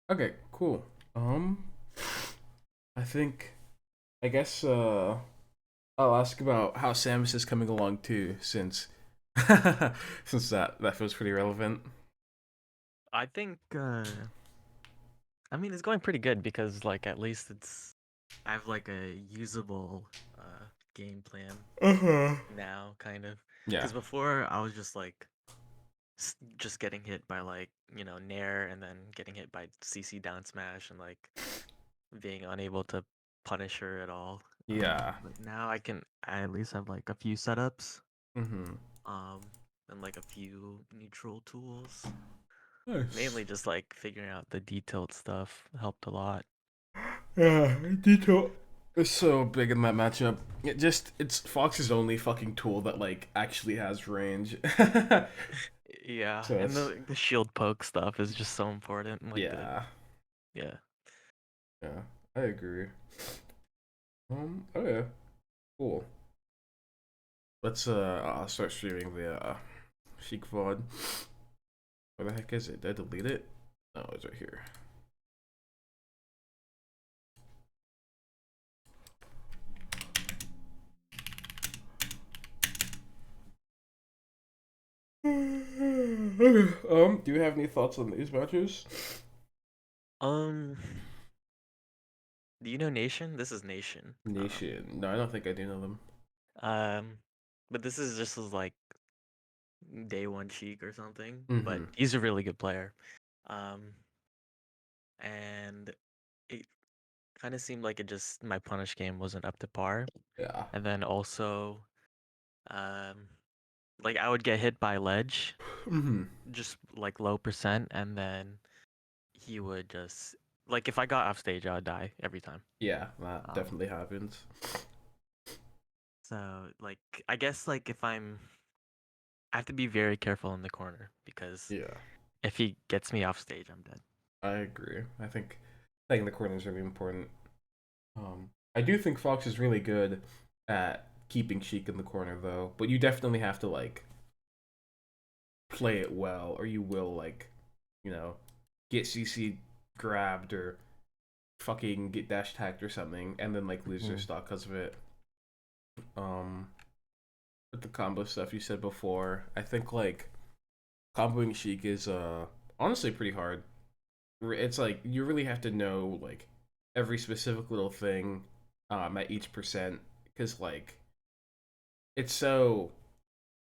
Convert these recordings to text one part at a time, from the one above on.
Okay, cool. Um, I think I guess I'll ask about how Samus is coming along too, since since that feels pretty relevant. I think I mean it's going pretty good because like at least it's I have like a usable game plan Uh-huh. now kind of. Yeah. Cuz before I was just like just getting hit by like, Nair and then getting hit by CC down smash and like being unable to punish her at all. Yeah. But now I at least have like a few setups Mm-hmm. um and like a few neutral tools. Nice. Mainly just like figuring out the detailed stuff helped a lot. Yeah, detail is so big in that matchup. It's Fox's only fucking tool that like actually has range. Yeah, So and it's the shield poke stuff is just so important. Like the yeah, yeah. yeah, I agree. Okay, cool. Let's I'll start streaming the Sheik VOD. Where the heck is it? Did I delete it? No, it's right here. Do you have any thoughts on these matches? Um, do you know Nation? This is Nation. Nation. No, I don't think I do know them. Um, but this is just as like day one cheek or something. But Mm-hmm. he's a really good player. Um, and it kind of seemed like it just my punish game wasn't up to par. Yeah. And then also, um, like I would get hit by ledge, Mm-hmm. just like low percent, and then he would just like if I got off stage, I would die every time. Yeah, that Um, definitely happens. so like I guess like if I have to be very careful in the corner because Yeah, if he gets me off stage, I'm dead. I agree. I think playing the corner is really important. I do think Fox is really good at keeping Sheik in the corner though, but you definitely have to like play it well, or you will like, you know, get CC grabbed or fucking get dash tagged or something, and then like lose your Mhm. stock because of it. Um, with the combo stuff you said before, I think like comboing Sheik is honestly pretty hard. It's like you really have to know like every specific little thing at each percent because like it's so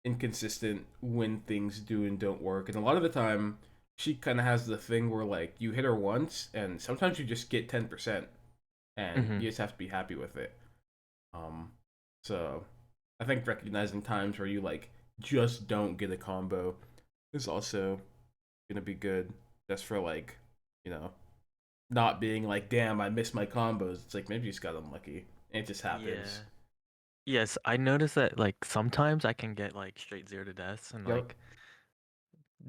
inconsistent when things do and don't work, and a lot of the time she kind of has the thing where like you hit her once and sometimes you just get 10% and Mhm. you just have to be happy with it. um so I think recognizing times where you like just don't get a combo is also gonna be good, just for like, you know, not being like, damn, I missed my combos. It's like maybe you just got unlucky. It just happens. Yeah. Yes, I noticed that like sometimes I can get like straight zero to deaths and Yep. like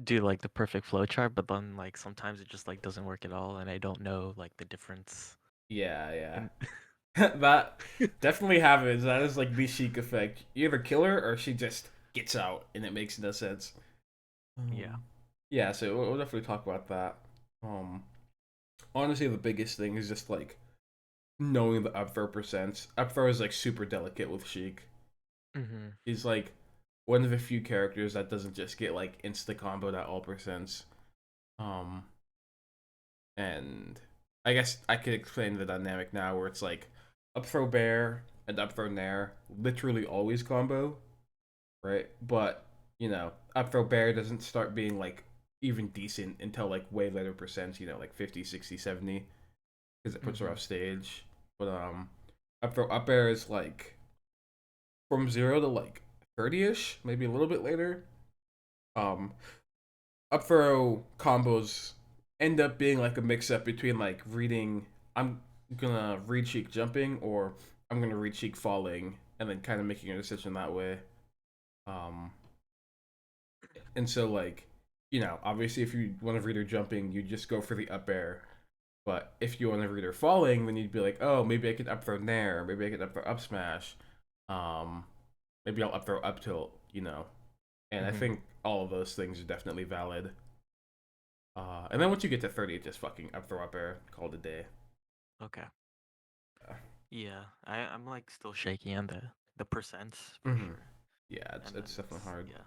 do like the perfect flow chart, but then like sometimes it just like doesn't work at all and I don't know like the difference Yeah, in yeah. That definitely happens. That is like the Sheik effect. You either kill her or she just gets out and it makes no sense. yeah. Yeah, so we'll definitely talk about that. Um, Honestly, the biggest thing is just like knowing the up throw percents. Up throw is like super delicate with Sheik. Mhm. He's like one of the few characters that doesn't just get like insta comboed at all percents. Um, and I guess I could explain the dynamic now where it's like up throw bear and up throw nair literally always combo, right? But you know, up throw bear doesn't start being like even decent until like way later percents, you know, like 50, 60, 70, because it puts her Mhm. off stage. But up throw up air is like from 0 to like 30ish, maybe a little bit later. Um Up throw combos end up being like a mix up between like reading, I'm gonna read Sheik jumping, or I'm gonna read Sheik falling, and then kind of making a decision that way. Um, and so like, you know, obviously if you want to read her jumping, you just go for the up air. But if you want to read her falling, then you'd be like, oh, maybe I could up throw nair, maybe I could up throw up smash, um, maybe I'll up throw up tilt, you know. And I Mhm. think all of those things are definitely valid. And then once you get to 30, just fucking up throw up air, call it a day. Okay. Yeah. Yeah, I'm like still shaky on the percents for Hmm. sure. Yeah, And then it's definitely hard. yeah.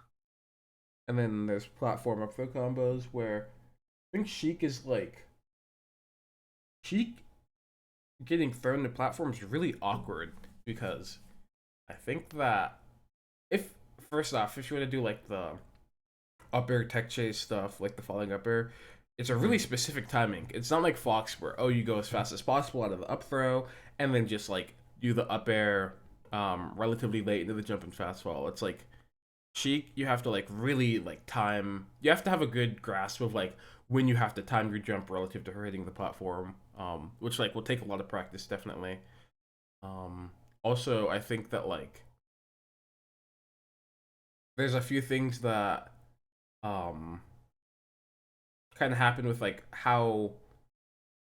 And then there's platform up throw combos where I think Sheik is like Sheik getting thrown to platforms is really awkward because I think that if first off, if you want to do like the up air tech chase stuff, like the falling up air, it's a really Mhm. specific timing. It's not like Fox where oh you go as fast as possible out of the up throw and then just like do the up air relatively late into the jump and fast fall. It's like Sheik, you have to like really like time. You have to have a good grasp of like when you have to time your jump relative to her hitting the platform, which like will take a lot of practice definitely. Also, I think that like there's a few things that um kind of happen with like how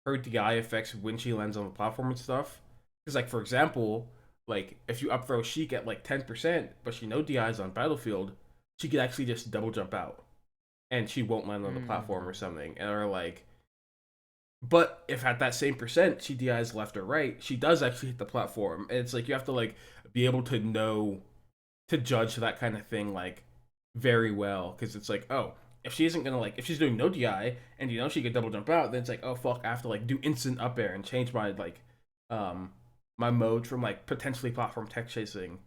her DI affects when she lands on the platform and stuff. Because like for example, like if you up throw Sheik at like 10%, but she no DIs on Battlefield, she could actually just double jump out and she won't land on the platform or Mm. something. And are like, but if at that same percent she DIs left or right, she does actually hit the platform. And it's like you have to like be able to know to judge that kind of thing like very well because it's like oh if she isn't gonna like if she's doing no DI and you know she could double jump out then it's like oh fuck I have to like do instant up air and change my like um my mode from like potentially platform tech chasing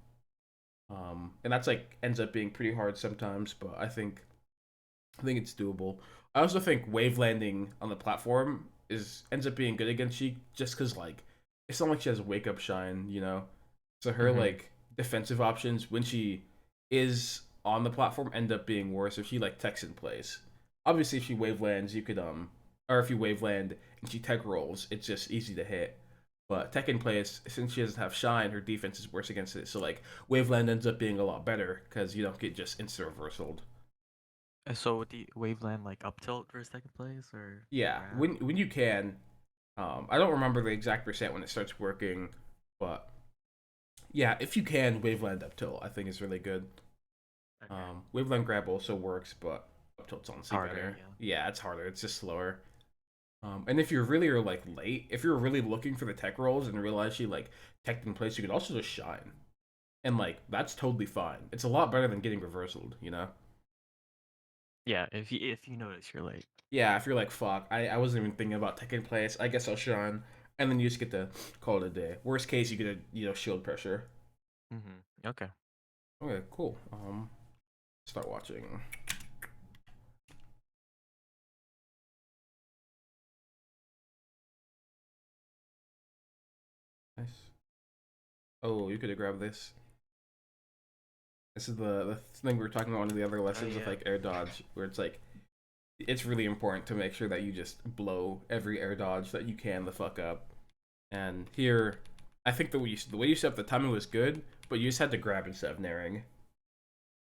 and that's like ends up being pretty hard sometimes but I think it's doable. I also think wave landing on the platform is ends up being good against Sheik just because like it's not like she has a wake up shine, you know. So her Mhm. like defensive options when she is on the platform end up being worse if she like techs in place. Obviously, if she wave lands, you could or if you wave land and she tech rolls, it's just easy to hit. But tech in place, since she doesn't have shine, her defense is worse against it. So like wave land ends up being a lot better because you don't get just instant reversaled. So with the Waveland like up tilt for second place or Yeah, grab? when you can. I don't remember the exact percent when it starts working, but yeah, if you can, Waveland up tilt I think is really good. Okay. Waveland grab also works, but up tilt's honestly Harder, better. yeah. Yeah, it's harder. It's just slower. And if you really are like late, if you're really looking for the tech rolls and realize she like teched in place, you could also just shine, and like that's totally fine. It's a lot better than getting reversaled, you know. Yeah, if you notice you're late. Yeah, if you're like fuck, I wasn't even thinking about tech in place. I guess I'll shine, and then you just get to call it a day. Worst case, you get a shield pressure. Mhm. Okay. Okay, cool. Start watching. Nice. Oh, you could have grabbed this. This is the thing we were talking about in the other Oh lessons with yeah. like air dodge, where it's like it's really important to make sure that you just blow every air dodge that you can the fuck up. And here, I think the way you set up the timing was good, but you just had to grab instead of naring.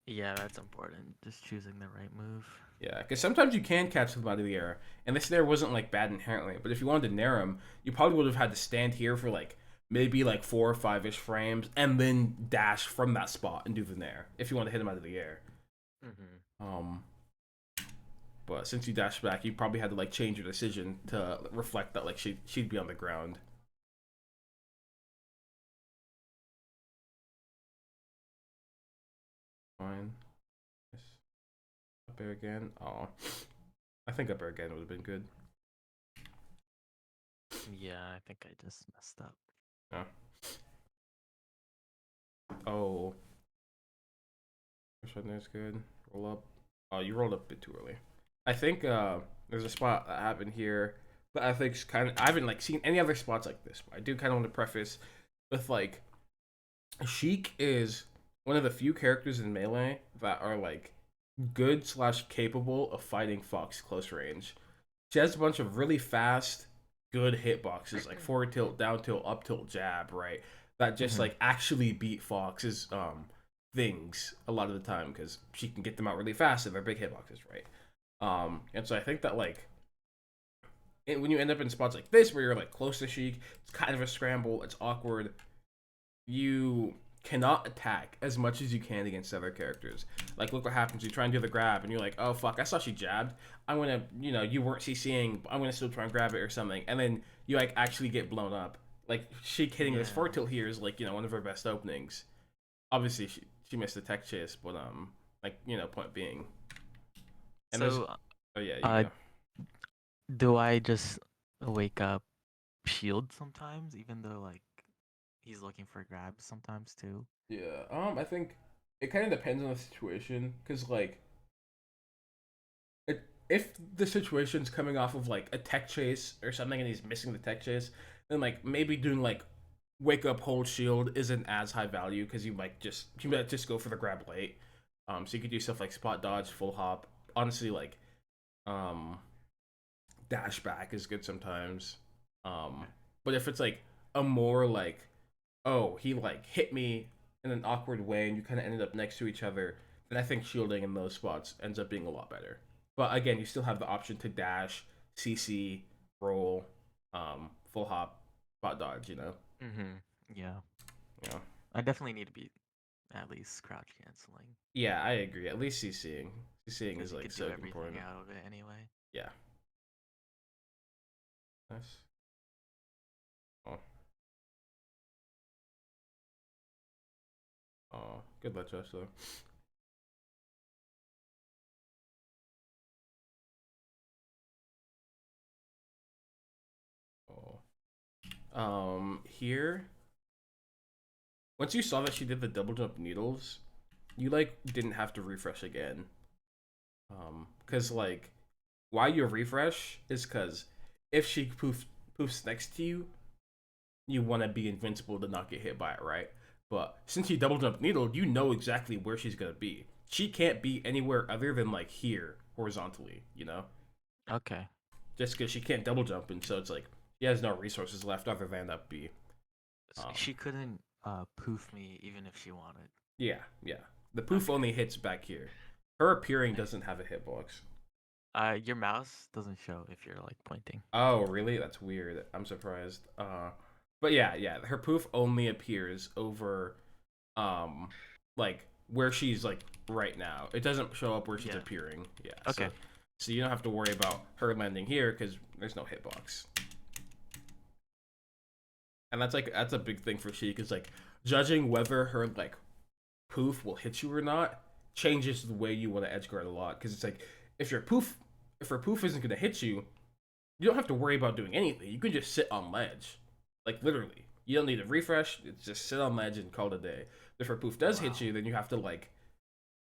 Yeah, that's important. Just choosing the right move. Yeah, because sometimes you can catch them out of the air, and this nair wasn't like bad inherently. But if you wanted to nair him, you probably would have had to stand here for like maybe like 4 or 5 ish frames, and then dash from that spot and do the nair if you want to hit him out of the air. Mhm. Um, but since you dashed back, you probably had to like change your decision to reflect that like she'd be on the ground. Fine. Yes. Up air again. Oh, I think up air again would have been good. Yeah, I think I just messed up. Yeah. Oh, which one is good? Roll up. Oh, you rolled up a bit too early. I think there's a spot that happened here that I think's kind of I haven't like seen any other spots like this. But I do kind of want to preface with like Sheik is one of the few characters in Melee that are like good slash capable of fighting Fox close range. She has a bunch of really fast, good hitboxes like forward tilt, down tilt, up tilt, jab, right? That just Mhm. like actually beat Fox's things a lot of the time because she can get them out really fast and they're big hitboxes, right? And so I think that like when you end up in spots like this where you're like close to Sheik, it's kind of a scramble, it's awkward. You cannot attack as much as you can against other characters. Like, look what happens. You try and do the grab, and you're like, oh, fuck, I saw she jabbed. I'm gonna, you weren't CCing, but I'm gonna still try and grab it or something. And then you, like, actually get blown up. Like, Sheik hitting this Yeah. forward tilt here is, like, one of her best openings. Obviously, she missed the tech chase, but, like, point being. And there's, So, oh, yeah, you uh, go. do I just wake up shield sometimes, even though like he's looking for grabs sometimes too? Yeah, I think it kind of depends on the situation, because, like, if the situation's coming off of like a tech chase or something and he's missing the tech chase, then like maybe doing like wake up hold shield isn't as high value because you might just go for the grab late. So you could do stuff like spot dodge, full hop. Honestly, like um dash back is good sometimes. Um, but if it's like a more like, oh, he like hit me in an awkward way and you kind of ended up next to each other, then I think shielding in those spots ends up being a lot better. But again, you still have the option to dash, CC, roll, full hop, spot dodge. Mm-hmm. Yeah. You know. I definitely need to be at least crouch canceling Yeah, I agree. At least CCing. CCing is because you like could do so everything important. out of it anyway. Yeah. Nice. Oh, oh, good luck, Josh. Though. Oh. Here, once you saw that she did the double jump needles, you like didn't have to refresh again. Cause like why you refresh is cause if she poofs next to you, you want to be invincible to not get hit by it, right? But since you double jump needle, you know exactly where she's gonna be. She can't be anywhere other than like here horizontally. Okay. Just because she can't double jump, and so it's like she has no resources left other than up B. She couldn't poof me even if she wanted. Yeah, yeah. The poof Okay. only hits back here. Her appearing doesn't have a hitbox. Your mouse doesn't show if you're like pointing. Oh, really? That's weird. I'm surprised. But yeah, yeah. Her poof only appears over, um, like where she's like right now. It doesn't show up where she's Yeah. appearing. Yeah. Okay. So you don't have to worry about her landing here because there's no hitbox. And that's a big thing for Sheik is like judging whether her like poof will hit you or not changes the way you want to edge guard a lot because it's like if your poof if her poof isn't going to hit you, you don't have to worry about doing anything. You can just sit on ledge, like literally. You don't need a refresh. It's just sit on ledge and call it a day. If her poof does hit Wow. you, then you have to like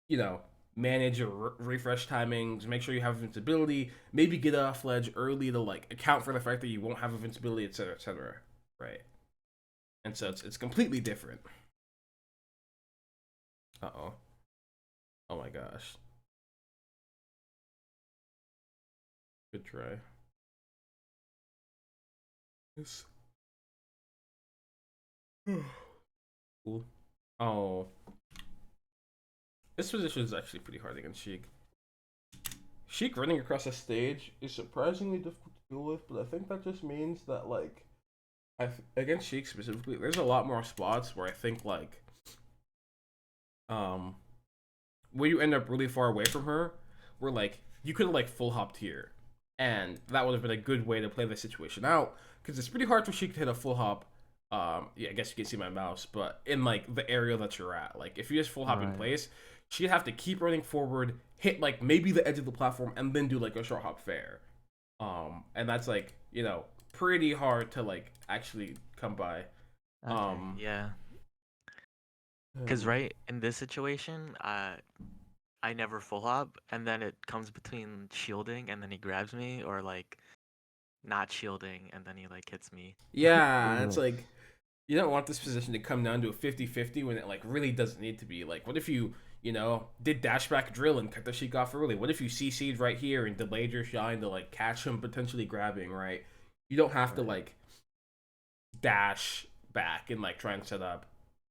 you know manage your refresh timings, make sure you have invincibility, maybe get off ledge early to like account for the fact that you won't have invincibility, etc., etc. Right? And so it's completely different. Uh oh. Oh my gosh. Good try. Yes. Cool. Oh, this position is actually pretty hard against Sheik. Sheik running across the stage is surprisingly difficult to deal with, but I think that just means that like against Sheik specifically, there's a lot more spots where I think like um where you end up really far away from her, where like you could have like full hopped here, and that would have been a good way to play the situation out because it's pretty hard for Sheik to hit a full hop. Yeah, I guess you can see my mouse, but in like the area that you're at, like if you just full hop in Right. place, she'd have to keep running forward, hit like maybe the edge of the platform, and then do like a short hop fair. And that's like pretty hard to like actually come by. Okay. Um, Yeah. Cause and right in this situation, I never full hop, and then it comes between shielding, and then he grabs me, or like not shielding, and then he like hits me. yeah, it's Ugh. like you don't want this position to come down to a 50-50 when it like really doesn't need to be. Like, what if you did dashback drill and cut the Sheik off early? What if you CC'd right here and delayed your shine to like catch him potentially grabbing, right? You don't have to Right. like dash back and like try and set up.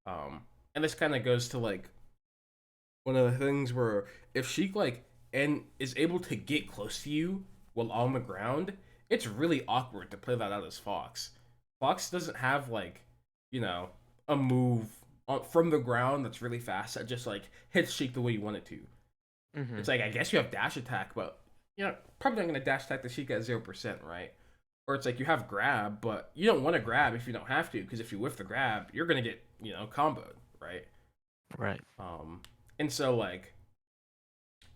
And this kind of goes to like one of the things where if Sheik like and is able to get close to you while on the ground, it's really awkward to play that out as Fox. Fox doesn't have like, you know, a move from the ground that's really fast that just like hits Sheik the way you want it to. It's Mhm. like I guess you have dash attack, but probably not gonna dash attack the Sheik at 0%, right? Or it's like you have grab, but you don't want to grab if you don't have to, because if you whiff the grab, you're gonna get comboed, right? Right. Um, and so like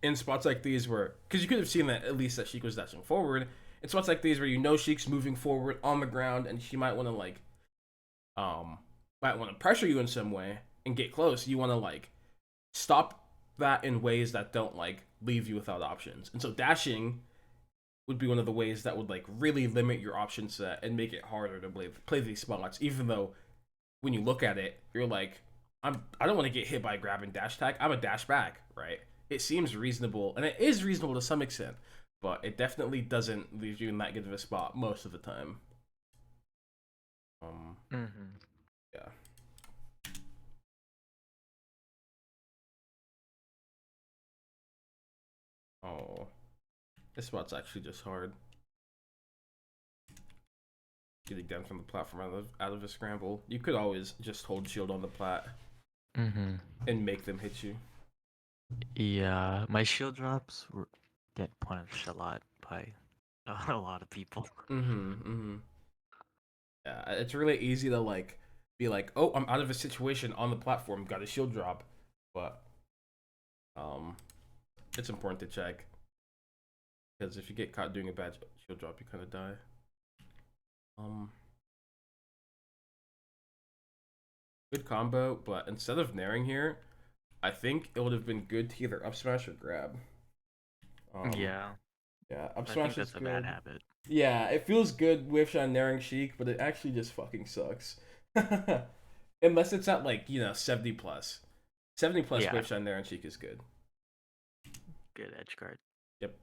in spots like these where, because you could have seen that at least that Sheik was dashing forward, in spots like these where Sheik's moving forward on the ground and she might want to like um might want to pressure you in some way and get close, you want to like stop that in ways that don't like leave you without options. And so dashing would be one of the ways that would like really limit your option set and make it harder to play these spots. Even though when you look at it, you're like, I don't want to get hit by grab and dash attack. I'm a dash back, right? It seems reasonable, and it is reasonable to some extent, but it definitely doesn't leave you in that good of a spot most of the time. Um, Mhm. yeah. Oh, this spot's actually just hard. Getting down from the platform out of a scramble. You could always just hold shield on the plat Mhm. and make them hit you. Yeah, my shield drops get punished a lot by a lot of people. Mm-hmm. Mm-hmm. Yeah, it's really easy to like be like, oh, I'm out of a situation on the platform, got a shield drop, but um, it's important to check because if you get caught doing a bad shield drop, you kind of die. Um, Good combo, but instead of naring here, I think it would have been good to either up smash or grab. Um, Yeah, yeah, up I think smash is that's a bad good. habit. Yeah, it feels good with Shan naring Sheik, but it actually just fucking sucks. Unless it's at like 70 plus. 70 plus Yeah, with Shan naring Sheik is good. good edge guard. Yep.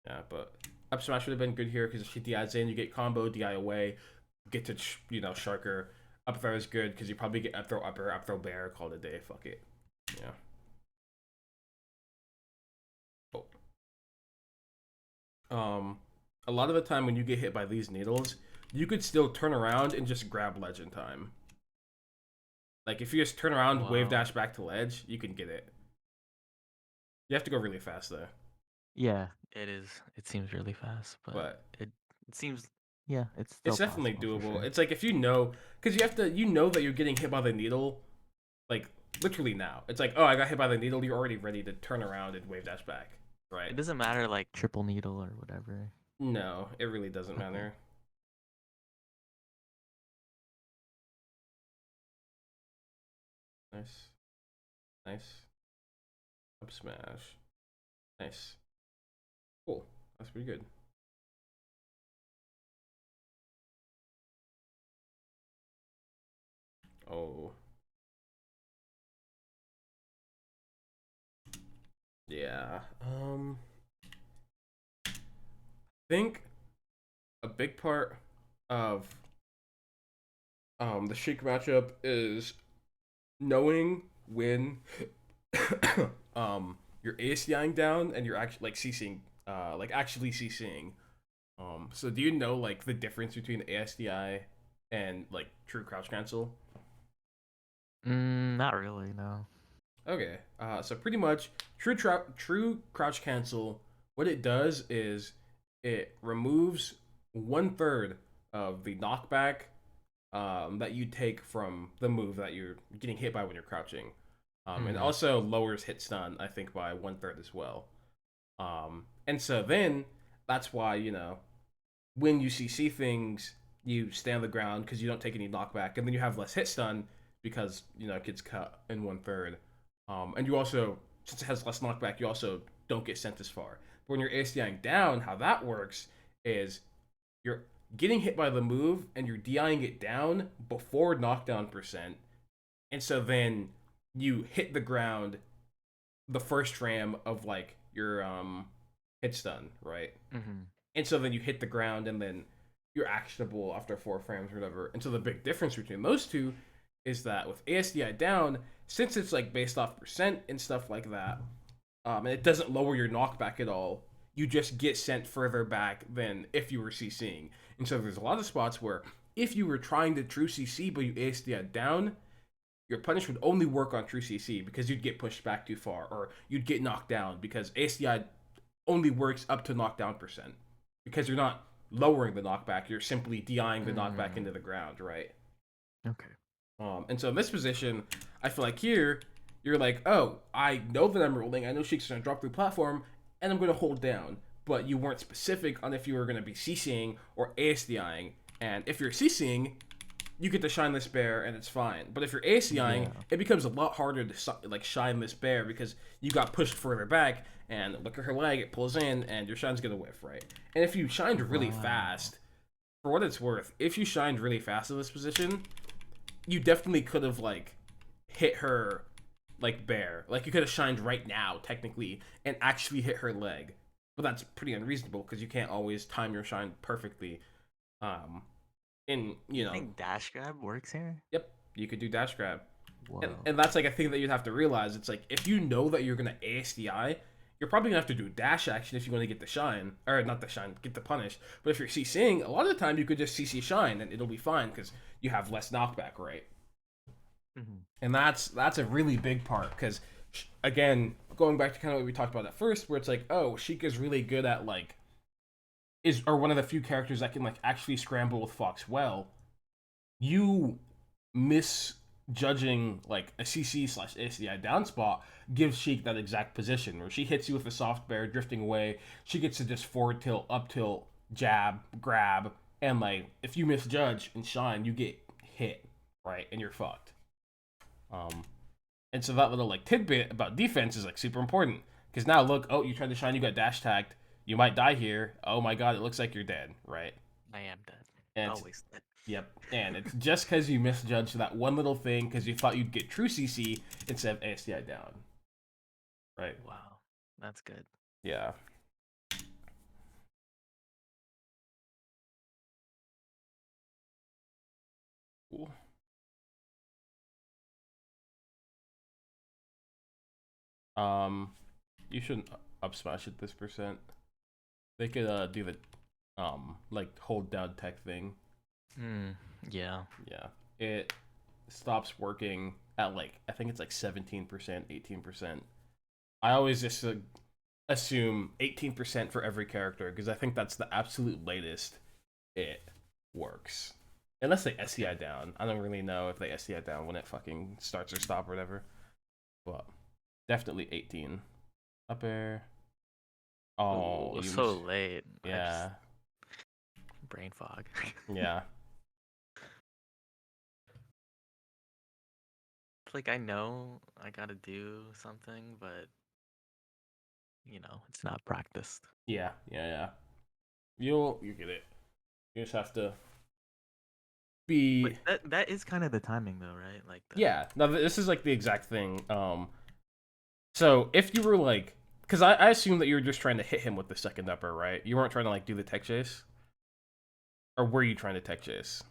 Yeah, but up smash would have been good here because if she DIs in, you get combo, DI away, get to Sharker. Up throw is good because you probably get up throw upper, up throw bear, call it a day. Fuck it. Yeah. Oh. A lot of the time when you get hit by these needles, you could still turn around and just grab ledge in time. Like if you just turn around, wave Wow. dash back to ledge, you can get it. You have to go really fast though. Yeah, it is. It seems really fast, but But it it seems yeah, it's it's still definitely possible for doable. sure. It's like if you know, because you have to, that you're getting hit by the needle, like literally now. It's like, oh, I got hit by the needle. You're already ready to turn around and wave dash back, right? It doesn't matter like triple needle or whatever. No, it really doesn't Okay. matter. Nice, nice. Up smash. Nice. Cool. That's pretty good. Oh, yeah. I think a big part of the Sheik matchup is knowing when you're ACIing down and you're actually like CCing, like actually CCing. So do you know like the difference between ASDI and like true crouch cancel? Not really, no. Okay. So pretty much true crouch cancel. What it does is it removes 1/3 of the knockback that you take from the move that you're getting hit by when you're crouching. And Mhm. also lowers hit stun, I think, by 1/3 as well. And so then that's why, when you see things, you stay on the ground because you don't take any knockback, and then you have less hit stun because, it gets cut in 1/3. And you also, since it has less knockback, you also don't get sent as far. But when you're ACIing down, how that works is you're getting hit by the move and you're DIing it down before knockdown percent. And so then you hit the ground the first ram of like your hit stun, right? Mhm. And so then you hit the ground and then you're actionable after 4 frames or whatever. And so the big difference between those two is that with ASDI down, since it's like based off percent and stuff like that, and it doesn't lower your knockback at all, you just get sent further back than if you were CCing. And so there's a lot of spots where if you were trying to true CC but you ASDI down, your punish would only work on true CC because you'd get pushed back too far, or you'd get knocked down because ASDI only works up to knockdown percent. Because you're not lowering the knockback, you're simply DIing the knockback Mm, into the ground, right? okay. And so in this position, I feel like here, you're like, oh, I know that I'm rolling, I know Sheik's gonna drop through platform, and I'm gonna hold down. But you weren't specific on if you were gonna be CCing or ASDIing. And if you're CCing, you get to shine this bear and it's fine. But if you're ACIing, Yeah. it becomes a lot harder to like shine this bear because you got pushed further back and look at her leg, it pulls in and your shine's gonna whiff, right? And if you shined really Wow. fast, for what it's worth, if you shined really fast in this position, you definitely could have like hit her like bear. Like you could have shined right now, technically, and actually hit her leg. But that's pretty unreasonable because you can't always time your shine perfectly. Um, in Do you you know, think dash grab works here? yep, you could do dash grab. And, Whoa. and that's like a thing that you'd have to realize. It's like if you know that you're gonna ASDI, you're probably gonna have to do dash action if you want to get the shine, or not the shine, get the punish. But if you're CCing, a lot of the time you could just CC shine and it'll be fine because you have less knockback, right? Hmm. And that's a really big part because again, going back to kind of what we talked about at first, where it's like, oh, Sheik is really good at like is or one of the few characters that can like actually scramble with Fox well. You misjudging like a CC slash ACI down spot gives Sheik that exact position where she hits you with a soft bear drifting away. She gets to just forward tilt, up tilt, jab, grab, and like if you misjudge and shine, you get hit, right? And you're fucked. Um, and so that little like tidbit about defense is like super important because now look, oh, you tried to shine, you got dash tagged, you might die here. Oh my god, it looks like you're dead, right? I am dead. And it's Always dead. yep, and it's just because you misjudged that one little thing because you thought you'd get true CC instead of ASDI down, right? Wow. That's good. Yeah. Cool. Um, you shouldn't up smash at this percent. They could do the like hold down tech thing. Hmm. Yeah. Yeah, it stops working at like I think it's like 17%, 18%. I always just assume 18% for every character because I think that's the absolute latest it works. Unless they Okay. SCI down. I don't really know if they SCI down when it fucking starts or stop or whatever. But definitely 18. Up air. Oh, Oh, you so miss. late. I just Yeah. brain fog. Yeah. It's like I know I gotta do something, but it's not practiced. Yeah. Yeah. Yeah. You get it. You just have to But be. that is kind of the timing though, right? Like the Yeah. Now this is like the exact thing. So if you were like, because I assume that you were just trying to hit him with the second upper, right? You weren't trying to like do the tech chase, or were you trying to tech chase?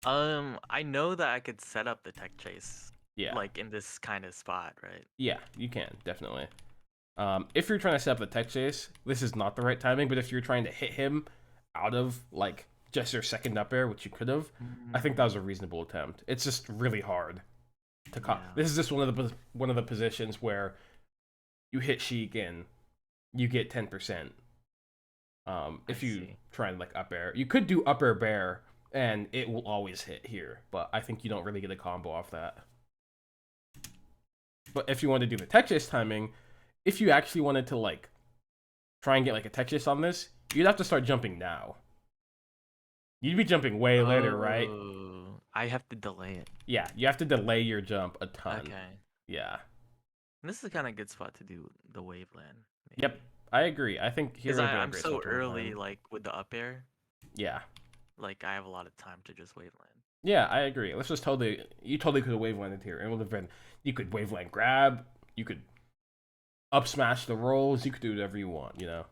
I know that I could set up the tech chase Yeah, like in this kind of spot, right? yeah, you can definitely. If you're trying to set up the tech chase, this is not the right timing. But if you're trying to hit him out of like just your second up air, which you could have, I think that was Mm, a reasonable attempt. It's just really hard to. yeah, This is just one of the positions where you hit Sheik and you get 10%. I If you see. try and like up air, you could do up air bear and it will always hit here, but I think you don't really get a combo off that. But if you want to do the tech chase timing, if you actually wanted to like try and get like a tech chase on this, you'd have to start jumping now. You'd be jumping way later, right? Oh, I have to delay it. Yeah, you have to delay your jump a ton. Okay. Yeah. This is a kind of good spot to do the waveland, Yep. maybe. I agree. I think here Because would have been a I'm great so spot to early, waveland. like with the up air, Yeah. like I have a lot of time to just waveland. Yeah, I agree. Let's just totally you totally could have wavelanded here. It would have been you could waveland grab, you could up smash the rolls, you could do whatever you want, you know.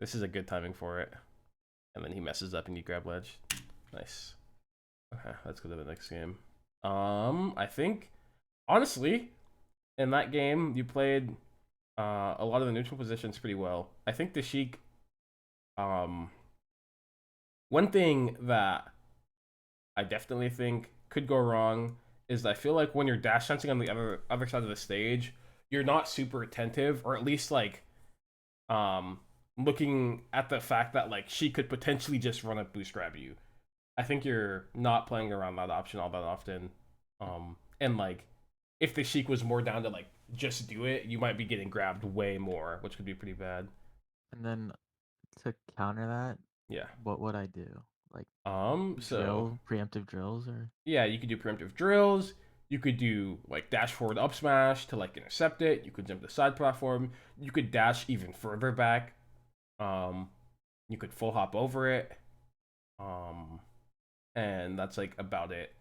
This is a good timing for it. And then he messes up and you grab ledge. Nice. Okay, let's go to the next game. I think honestly, in that game you played a lot of the neutral positions pretty well. I think the Sheik um one thing that I definitely think could go wrong is I feel like when you're dash sensing on the other side of the stage, you're not super attentive, or at least like um looking at the fact that like she could potentially just run a boost grab you. I think you're not playing around that option all that often. And like if the Sheik was more down to like just do it, you might be getting grabbed way more, which could be pretty bad. And then to counter that, Yeah. what would I do? Like So preemptive drills, or yeah, you could do preemptive drills. You could do like dash forward up smash to like intercept it. You could jump the side platform. You could dash even further back. Um, you could full hop over it. Um, and that's like about it.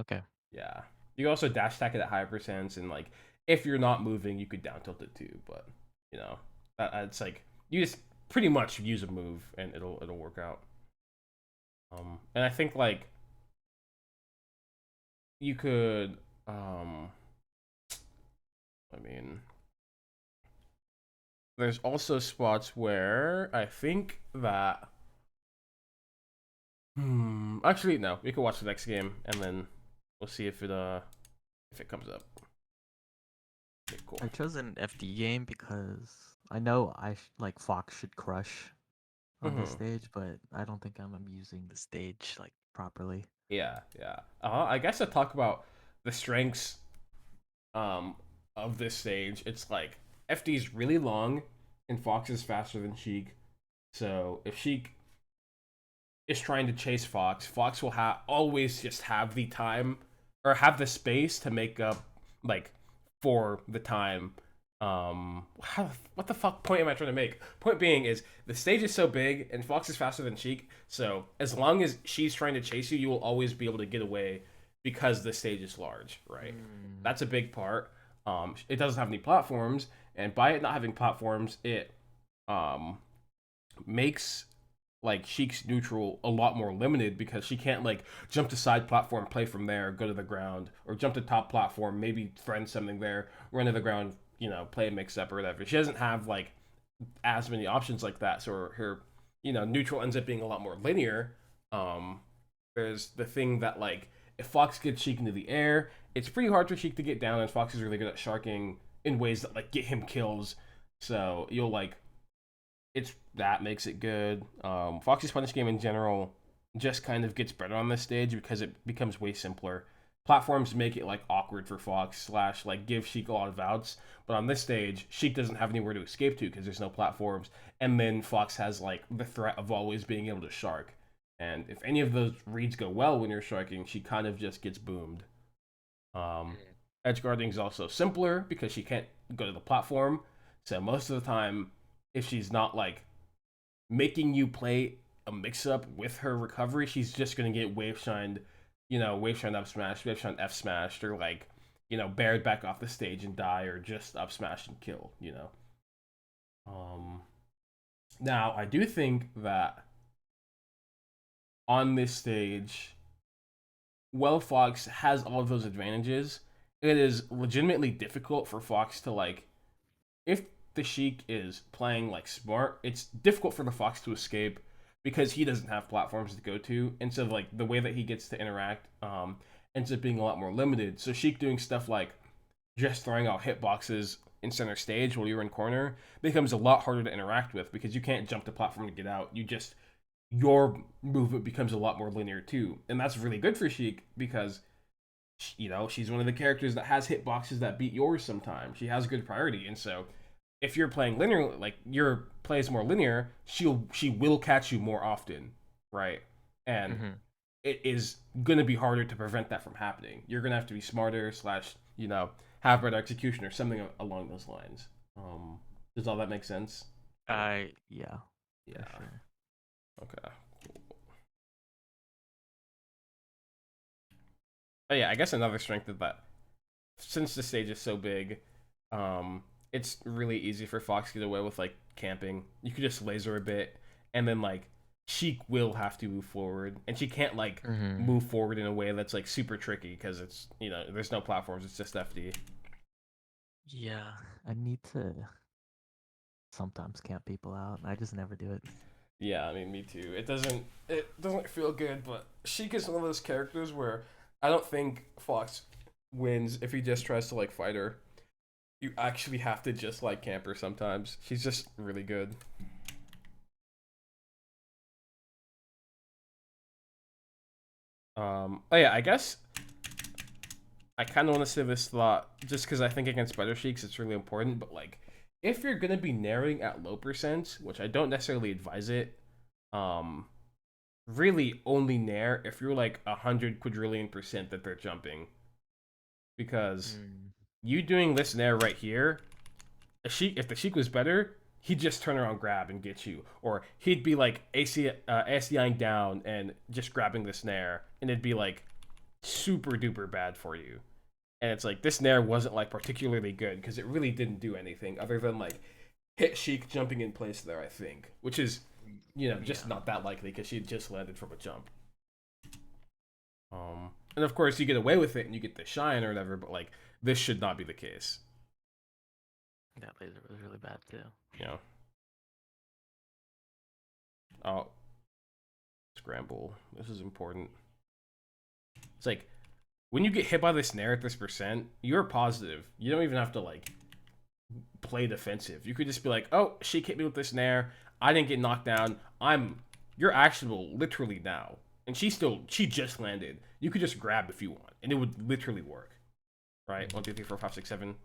okay. Yeah. You can also dash attack it at higher percents, and like if you're not moving, you could down tilt it too. But you know, it's like you just pretty much use a move and it'll work out. And I think like you could I mean, there's also spots where I think that actually no, we could watch the next game and then we'll see if it comes up. Okay, cool. I chose an FD game because I know like Fox should crush on this Hmm. stage, but I don't think I'm using the stage like properly. Yeah, yeah. I guess to talk about the strengths um of this stage, it's like FD's really long and Fox is faster than Sheik. So if Sheik is trying to chase Fox, Fox will always just have the time or have the space to make up like for the time. What the fuck point am I trying to make? Point being is the stage is so big and Fox is faster than Sheik, so as long as she's trying to chase you, you will always be able to get away because the stage is large, right? Mm. That's a big part. It doesn't have any platforms, and by it not having platforms, it um makes like Sheik's neutral a lot more limited because she can't like jump to side platform, play from there, go to the ground, or jump to top platform, maybe friend something there, run to the ground, play a mix up or whatever. She doesn't have like as many options like that, so her neutral ends up being a lot more linear. Um, there's the thing that like if Fox gets Sheik into the air, it's pretty hard for Sheik to get down, and Fox is really good at sharking in ways that like get him kills. So you'll like it's that makes it good. Foxy's punish game in general just kind of gets better on this stage because it becomes way simpler. Platforms make it like awkward for Fox slash like give Sheik a lot of outs, but on this stage, Sheik doesn't have anywhere to escape to because there's no platforms, and then Fox has like the threat of always being able to shark. And if any of those reads go well when you're sharking, she kind of just gets boomed. Um, Edge guarding is also simpler because she can't go to the platform, so most of the time, if she's not like making you play a mix up with her recovery, she's just gonna get wave shined, wave shined up smash, wave shined F smashed, or like, bared back off the stage and die, or just up smash and kill. Um, Now I do think that on this stage, well, Fox has all of those advantages. It is legitimately difficult for Fox to like if the Sheik is playing like smart, it's difficult for the Fox to escape because he doesn't have platforms to go to, and so like the way that he gets to interact ends up being a lot more limited. So Sheik doing stuff like just throwing out hitboxes in center stage while you're in corner becomes a lot harder to interact with because you can't jump the platform to get out. Your movement becomes a lot more linear too, and that's really good for Sheik because she's one of the characters that has hitboxes that beat yours sometimes. She has good priority, and so if you're playing linear, like your play is more linear, she will catch you more often, right? And Mm-hmm. it is gonna be harder to prevent that from happening. You're gonna have to be smarter slash have better execution or something along those lines. Does all that make sense? Yeah, for Yeah. sure. Okay. Oh yeah, I guess another strength is that since the stage is so big, it's really easy for Fox to get away with like camping. You could just laser a bit, and then like Sheik will have to move forward, and she can't like Mm-hmm. move forward in a way that's like super tricky because it's there's no platforms. It's just FD. Yeah, I need to sometimes camp people out. I just never do it. Yeah, I mean me too. It doesn't feel good, but Sheik is one of those characters where I don't think Fox wins if he just tries to like fight her. You actually have to just like camp her sometimes. She's just really good. Oh yeah, I guess I kind of want to say this thought just because I think against better sheiks it's really important. But like, if you're gonna be narrowing at low percent, which I don't necessarily advise it, um, really only nair if you're like 100 quadrillion% that they're jumping, because Mm. you doing this nair right here, a sheik if the sheik was better, he'd just turn around, grab, and get you, or he'd be like ACIing down and just grabbing the snare, and it'd be like super duper bad for you. And it's like this nair wasn't like particularly good because it really didn't do anything other than like hit Sheik jumping in place there, I think, which is just Yeah. not that likely because she had just landed from a jump. And of course you get away with it and you get the shine or whatever, but like this should not be the case. That laser was really bad too. You know. Oh, scramble. This is important. It's like when you get hit by the snare at this percent, you're positive. You don't even have to like play defensive. You could just be like, "Oh, she hit me with this snare. I didn't get knocked down. You're actionable literally now." And she just landed. You could just grab if you want, and it would literally work. Right? 1, 2, 3, 4, 5, 6, 7,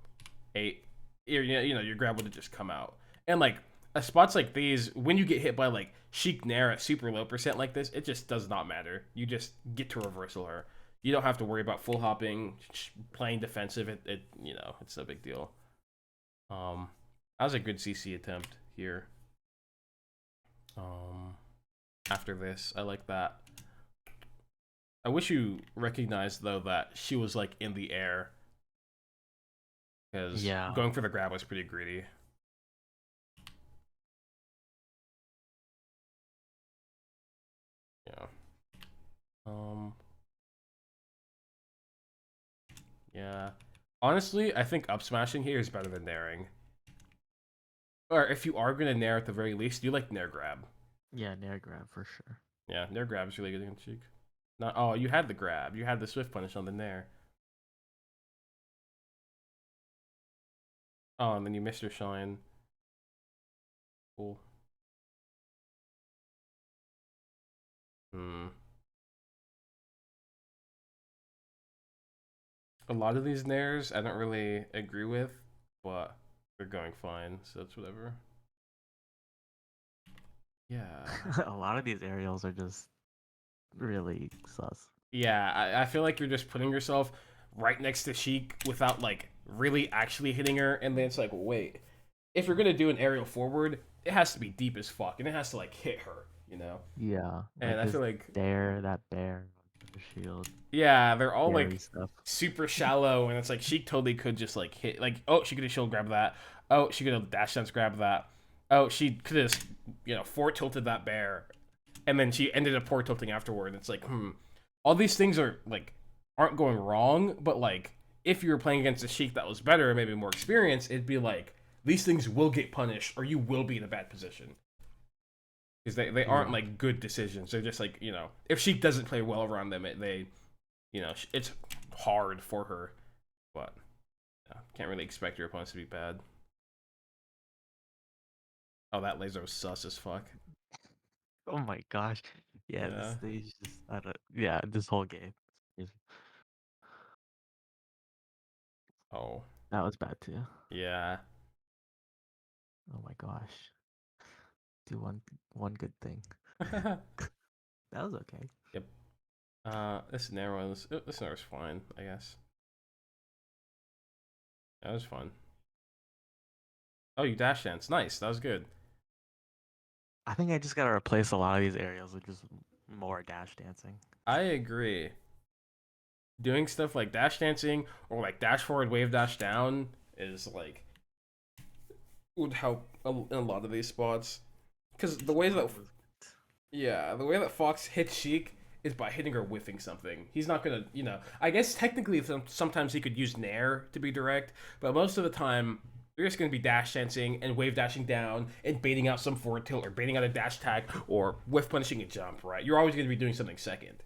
8. Your grab would have just come out. And like spots like these, when you get hit by like Sheik Nair at super low percent like this, it just does not matter. You just get to reversal her. You don't have to worry about full hopping, playing defensive. It's no big deal. That was a good CC attempt here. After this, I like that. I wish you recognized though that she was like in the air, because Yeah. going for the grab was pretty greedy. Yeah. Yeah. Honestly, I think up smashing here is better than nairing. Or if you are gonna nair at the very least, you like nair grab. Yeah, nair grab for sure. Yeah, nair grab is really good against Sheik. Not oh, you had the grab. You had the swift punish on the nair. Oh, and then you missed your shine. Cool. Hmm. A lot of these nairs I don't really agree with, but they're going fine, so it's whatever. Yeah. A lot of these aerials are just really sus. Yeah, I feel like you're just putting yourself right next to Sheik without like really actually hitting her, and then it's like, wait, if you're gonna do an aerial forward, it has to be deep as fuck, and it has to like hit her, you know. Yeah, And like I this feel like dare, that bear, the shield, yeah, they're all scary like stuff. super shallow, and it's like Sheik totally could just like hit, like, oh, she could have shield grab that, oh, she could have dash dance grab that, oh, she could have forward tilted that bear, and then she ended up forward tilting afterward. It's like, all these things are like aren't going wrong, but like if you were playing against a Sheik that was better and maybe more experienced, it'd be like these things will get punished or you will be in a bad position, because they aren't Yeah. like good decisions. They're just like, if Sheik doesn't play well around them, it's hard for her, but can't really expect your opponents to be bad. Oh, that laser was sus as fuck. Oh my gosh. Yeah, this Yeah. stage just I don't yeah, this whole game. Oh. That was bad too. Yeah. Oh my gosh. Do one good thing. That was okay. Yep. This narrow was this narrow's fine, I guess. That was fun. Oh, you dash dance. Nice. That was good. I think I just gotta replace a lot of these aerials with just more dash dancing. I agree. Doing stuff like dash dancing or like dash forward, wave dash down is like would help in a lot of these spots. Because the way that the way that Fox hits Sheik is by hitting her whiffing something. He's not gonna, I guess technically sometimes he could use Nair to be direct, but most of the time they're just gonna be dash dancing and wave dashing down and baiting out some forward tilt or baiting out a dash tag or whiff punishing a jump. Right? You're always gonna be doing something second.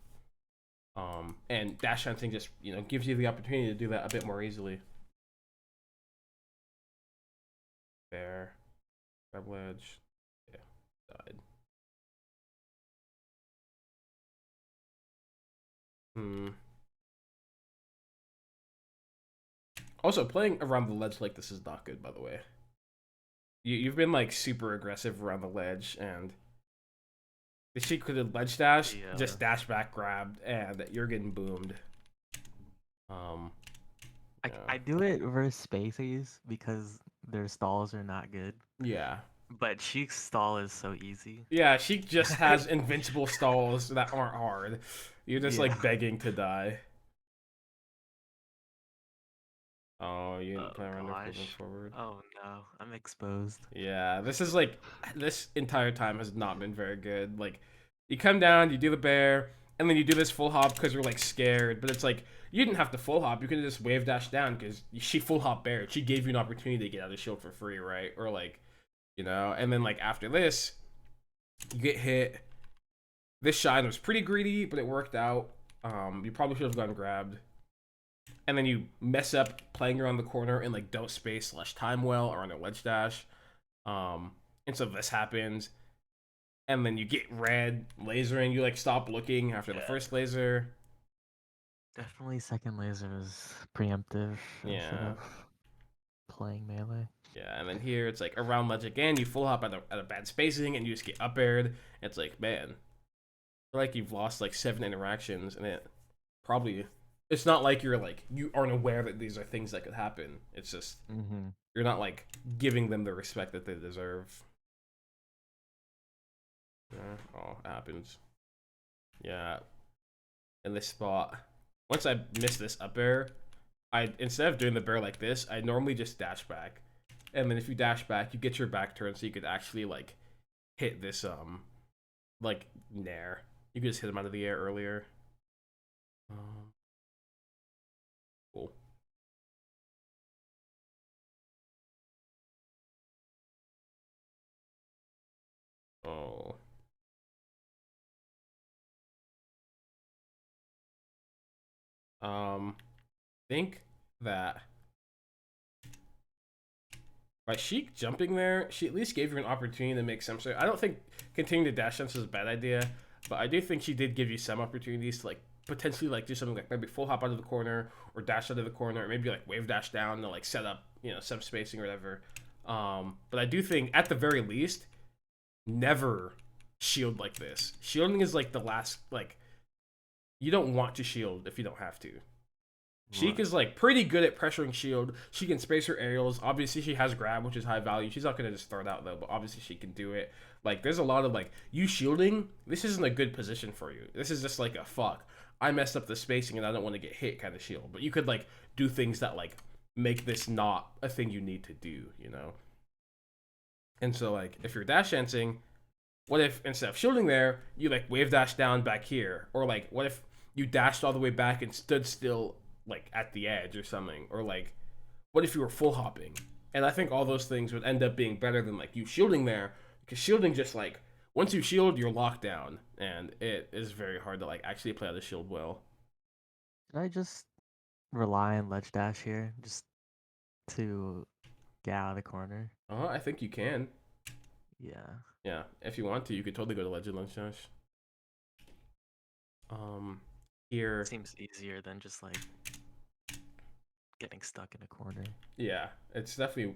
And dash hunting just gives you the opportunity to do that a bit more easily. There, grab ledge, yeah, died. Hmm. Also, playing around the ledge like this is not good, by the way. You've been like super aggressive around the ledge, and the Sheik could have ledge dash, Yeah. just dash back, grabbed, and you're getting boomed. Um, yeah, I do it versus spaces because their stalls are not good. yeah, But Sheik's stall is so easy. yeah. Sheik just has invincible stalls that aren't hard. You're just Yeah. like begging to die. Oh, you didn't Oh plan around moving gosh. forward. Oh no, I'm exposed. Yeah, this is like this entire time has not been very good. Like, you come down, you do the bear, and then you do this full hop because you're like scared. But it's like you didn't have to full hop. You could have just wave dash down because she full hop bear. She gave you an opportunity to get out of shield for free, right? Or like, and then like after this, you get hit. This shine was pretty greedy, but it worked out. You probably should have gone grabbed. And then you mess up playing around the corner and like don't space slash time well or on a ledge dash. And so this happens, and then you get red lasering. You like stop looking after the Yeah. first laser. Definitely second laser is preemptive instead Yeah, of playing melee. yeah. And then here it's like around ledge again. You full hop at a bad spacing, and you just get up aired. It's like, man, I feel like you've lost like 7 interactions, and it probably it's not like you aren't aware that these are things that could happen. It's just Mm-hmm. you're not like giving them the respect that they deserve. Yeah, oh, it happens. Yeah, in this spot. Once I miss this up air, I instead of doing the bear like this, I normally just dash back. And then if you dash back, you get your back turn so you could actually like hit this like nair. You could just hit him out of the air earlier. Cool. Oh. Think that by Sheik jumping there, she at least gave you an opportunity to make some sort. I don't think continuing to dash sense is a bad idea, but I do think she did give you some opportunities to like potentially like do something like maybe full hop out of the corner or dash out of the corner, or maybe like wave dash down to like set up some spacing or whatever. But I do think at the very least, never shield like this. Shielding is like the last like you don't want to shield if you don't have to. Sheik Right. is like pretty good at pressuring shield. She can space her aerials. Obviously, she has grab, which is high value. She's not gonna just throw it out though, but obviously she can do it. Like, there's a lot of like you shielding. This isn't a good position for you. This is just like a fuck. I messed up the spacing and I don't want to get hit kind of shield. But you could like do things that like make this not a thing you need to do. And so like if you're dash dancing, what if instead of shielding there, you like wave dash down back here, or like what if you dashed all the way back and stood still like at the edge or something, or like what if you were full hopping? And I think all those things would end up being better than like you shielding there, because shielding just like once you shield, you're locked down, and it is very hard to like actually play out the shield well. Should I just rely on ledge dash here just to get out of the corner? I think you can. Yeah. Yeah, if you want to, you could totally go to Legend Lunch Dash. Um, here, Seems easier than just like getting stuck in a corner. yeah, it's definitely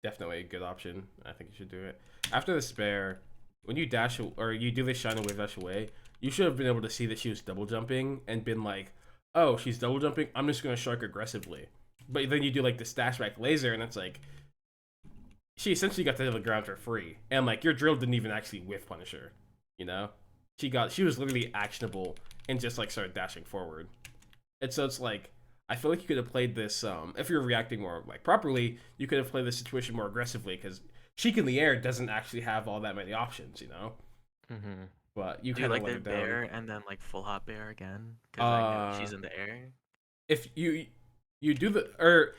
a good option. I think you should do it. After the spare, when you dash or you do this shine and wave dash away, you should have been able to see that she was double jumping and been like, oh, she's double jumping. I'm just gonna shark aggressively. But then you do like the stash back laser, and it's like she essentially got to the ground for free, and like your drill didn't even actually whiff punish her. You know, she was literally actionable and just like started dashing forward. And so it's like I feel like you could have played this if you're reacting more like properly, you could have played this situation more aggressively because Sheik in the air doesn't actually have all that many options. Mm-hmm. But you Do kind of like let the her down. bear and then like full hop bear again because I know Uh, she's in the air. if you do the or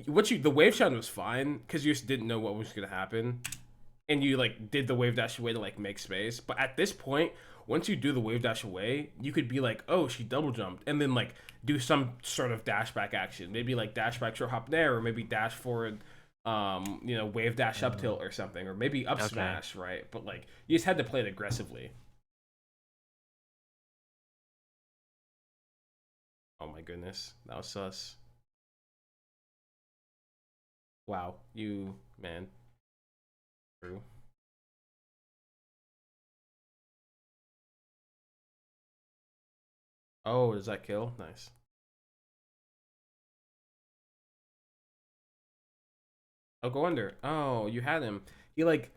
what you the wave shot was fine because you just didn't know what was gonna happen, and you like did the wave dash away to like make space. But at this point, once you do the wave dash away, you could be like, oh, she double jumped, and then like do some sort of dash back action, maybe like dash back short hop there, or maybe dash forward, wave dash up Uh, tilt or something, or maybe up okay. smash, right? But like you just had to play it aggressively. Oh my goodness, that was sus. Wow, you man, true. Oh, does that kill? Nice. Oh, go under. Oh, you had him. He like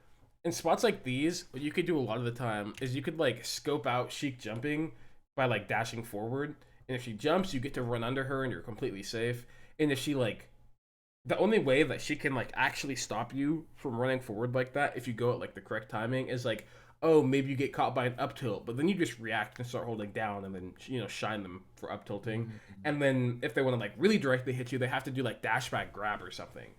in spots like these, what you could do a lot of the time is you could like scope out Sheik jumping by like dashing forward, and if she jumps, you get to run under her and you're completely safe. And if she like the only way that she can like actually stop you from running forward like that, if you go at like the correct timing, is like, oh, maybe you get caught by an up tilt, but then you just react and start holding down, and then shine them for up tilting. Mm. And then if they want to like really directly hit you, they have to do like dash back grab or something.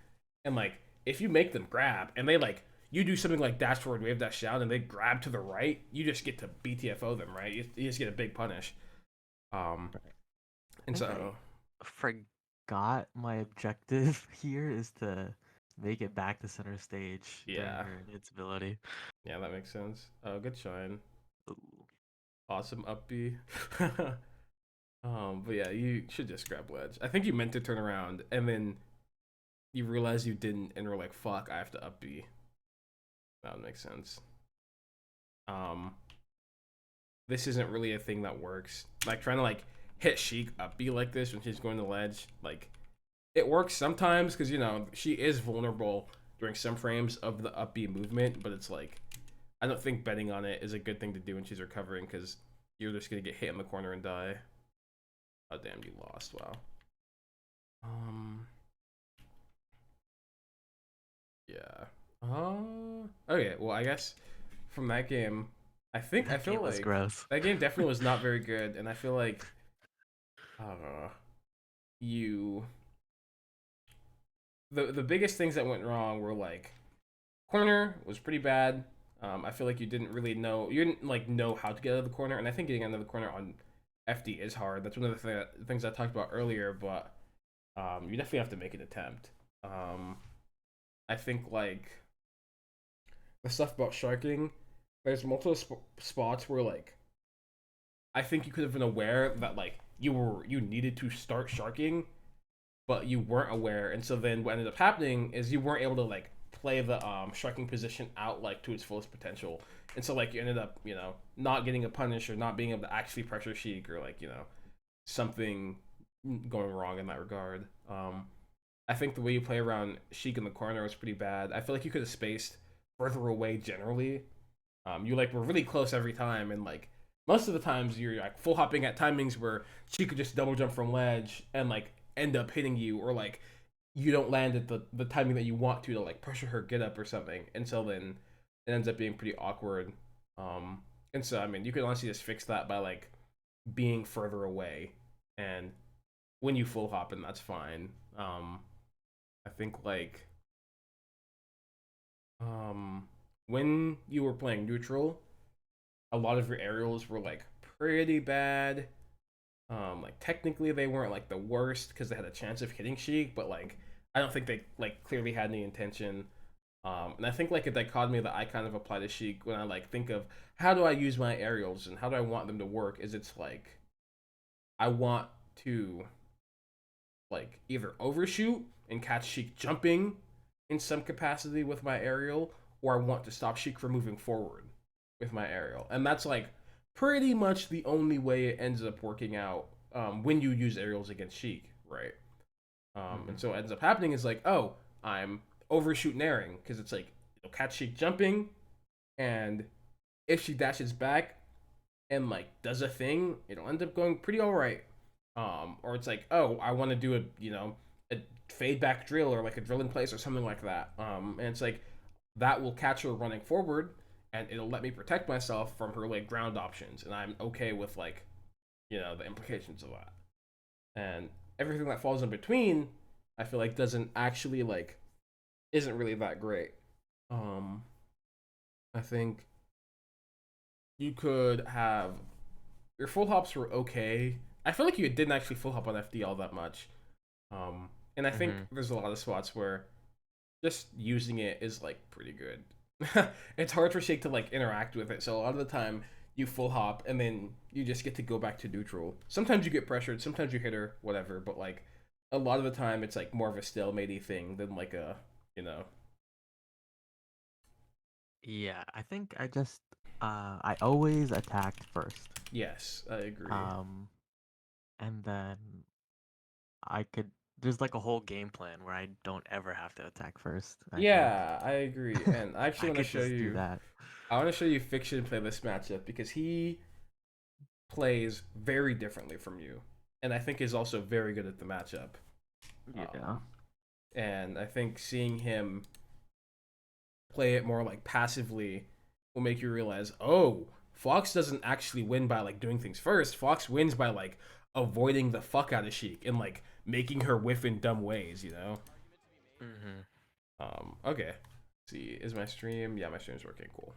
And like if you make them grab and they like you do something like dash forward, wave dash down, and they grab to the right, you just get to BTFO them, right? You just get a big punish. Um, Right. and I think so I forgot my objective here is to make it back to center stage during yeah, her invincibility. yeah, that makes sense. Good shine. Ooh. Awesome up B. But yeah, you should just grab ledge. I think you meant to turn around and then you realize you didn't and were like, fuck, I have to up B. That would make sense. Um, this isn't really a thing that works. Like trying to like hit Sheik up B like this when she's going to ledge, like it works sometimes because she is vulnerable during some frames of the up B movement, but it's like I don't think betting on it is a good thing to do when she's recovering because you're just gonna get hit in the corner and die. Oh damn, you lost. Wow. Um. Yeah. Okay. Well, I guess from that game, I That feel game was like gross. that game definitely was not very good, and I feel like you the biggest things that went wrong were like corner was pretty bad. I feel like you didn't like know how to get out of the corner, and I think getting out of the corner on FD is hard. That's one of the things I talked about earlier, but you definitely have to make an attempt. Um, I think like the stuff about sharking, there's multiple spots where like I think you could have been aware that like you needed to start sharking, but you weren't aware, and so then what ended up happening is you weren't able to like play the sharking position out like to its fullest potential, and so like you ended up not getting a punish or not being able to actually pressure Sheik or like something going wrong in that regard. I think the way you play around Sheik in the corner was pretty bad. I feel like you could have spaced further away generally. You like were really close every time, and like most of the times you're like full hopping at timings where she could just double jump from ledge and like end up hitting you, or like you don't land at the timing that you want to like pressure her get up or something, and so then it ends up being pretty awkward. Um, and so I mean you could honestly just fix that by like being further away, and when you full hop, and that's fine. I think like um when you were playing neutral, a lot of your aerials were like pretty bad. Like technically they weren't like the worst because they had a chance of hitting Sheik, but like I don't think they like clearly had any intention. And I think like a dichotomy that I kind of apply to Sheik when I like think of how do I use my aerials and how do I want them to work is it's like I want to like either overshoot and catch Sheik jumping in some capacity with my aerial, or I want to stop Sheik from moving forward with my aerial. And that's like pretty much the only way it ends up working out when you use aerials against Sheik, right? And Hmm. so what ends up happening is like, oh, I'm overshoot airing because it's like it'll catch Sheik jumping, and if she dashes back and like does a thing, it'll end up going pretty all right. Or it's like, oh, I want to do a fade back drill or like a drill in place or something like that. And it's like that will catch her running forward, and it'll let me protect myself from her like ground options, and I'm okay with like the implications of that. And everything that falls in between, I feel like doesn't actually like isn't really that great. Um, I think you could have your full hops were okay. I feel like you didn't actually full hop on FD all that much. And I think Mm-hmm. there's a lot of spots where just using it is like pretty good. It's hard for Sheik to like interact with it, so a lot of the time you full hop and then you just get to go back to neutral. Sometimes you get pressured, sometimes you hit her, whatever. But like a lot of the time, it's like more of a stalemate thing than like a you know. Yeah, I think I always attacked first. Yes, I agree. Um, and then I could there's like a whole game plan where I don't ever have to attack first, I think. Yeah, I agree. And I actually I want to could show just do you. that. I want to show you Fiction play this matchup because he plays very differently from you, and I think is also very good at the matchup. Yeah. Um, and I think seeing him play it more like passively will make you realize, oh, Fox doesn't actually win by like doing things first. Fox wins by like avoiding the fuck out of Sheik and like making her whiff in dumb ways, you know. Mm-hmm. Okay. Let's see, is my stream? Yeah, my stream's working. Cool.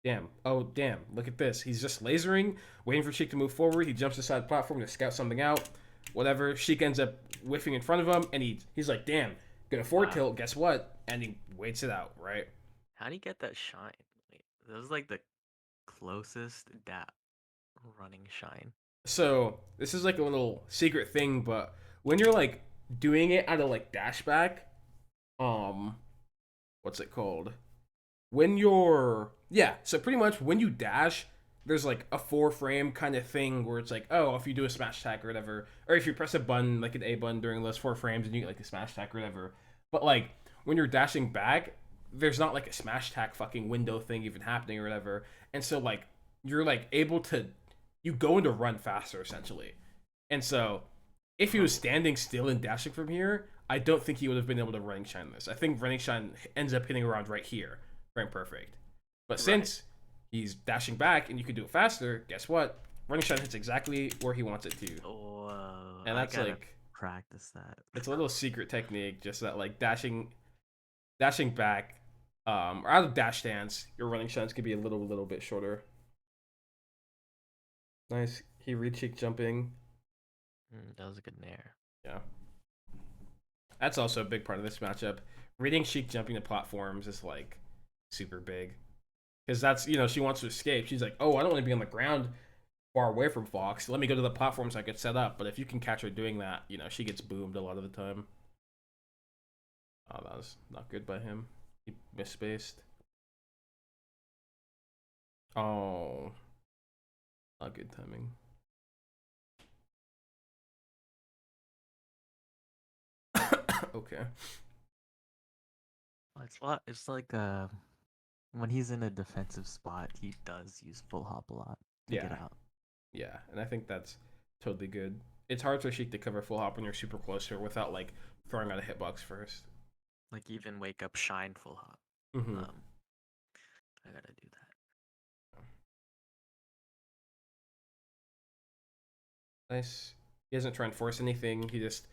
Damn. Oh, damn. Look at this. He's just lasering, waiting for Sheik to move forward. He jumps aside the platform to scout something out. Whatever. Sheik ends up whiffing in front of him, and he's like, damn, gonna forward Wow. tilt. Guess what? And he waits it out, right? How do you get that shine? Like, that was like the closest that running shine. So this is like a little secret thing, but when you're like doing it out of like dashback, um, what's it called? When you're so pretty much when you dash, there's like a 4 frame kind of thing where it's like, oh, if you do a smash attack or whatever, or if you press a button like an A button during those 4 frames and you get like a smash attack or whatever. But like when you're dashing back, there's not like a smash attack fucking window thing even happening or whatever. And so like you're like able to you go into run faster essentially. And so if he was Oh, standing still and dashing from here, I don't think he would have been able to running shine this. I think running shine ends up hitting around right here, right perfect. But right. since he's dashing back and you can do it faster, guess what? Running shine hits exactly where he wants it to, Whoa, and I that's gotta like practice that. it's a little secret technique, just that like dashing back, or out of dash stance, your running shines can be a little bit shorter. Nice. He read cheek jumping. That was a good nair. Yeah. That's also a big part of this matchup. Reading Sheik jumping to platforms is like super big because that's she wants to escape. She's like, oh, I don't want to be on the ground far away from Fox. Let me go to the platform so I could set up. But if you can catch her doing that, she gets boomed a lot of the time. Oh, that was not good by him. He misspaced. Oh, not good timing. Okay. It's a lot. It's like when he's in a defensive spot, he does use full hop a lot to get Yeah, out. yeah, and I think that's totally good. It's hard for Sheik to cover full hop when you're super close to her without like throwing out a hitbox first. Like even wake up shine full hop. Mm-hmm. Um, I gotta do that. Nice. He doesn't try and force anything. He just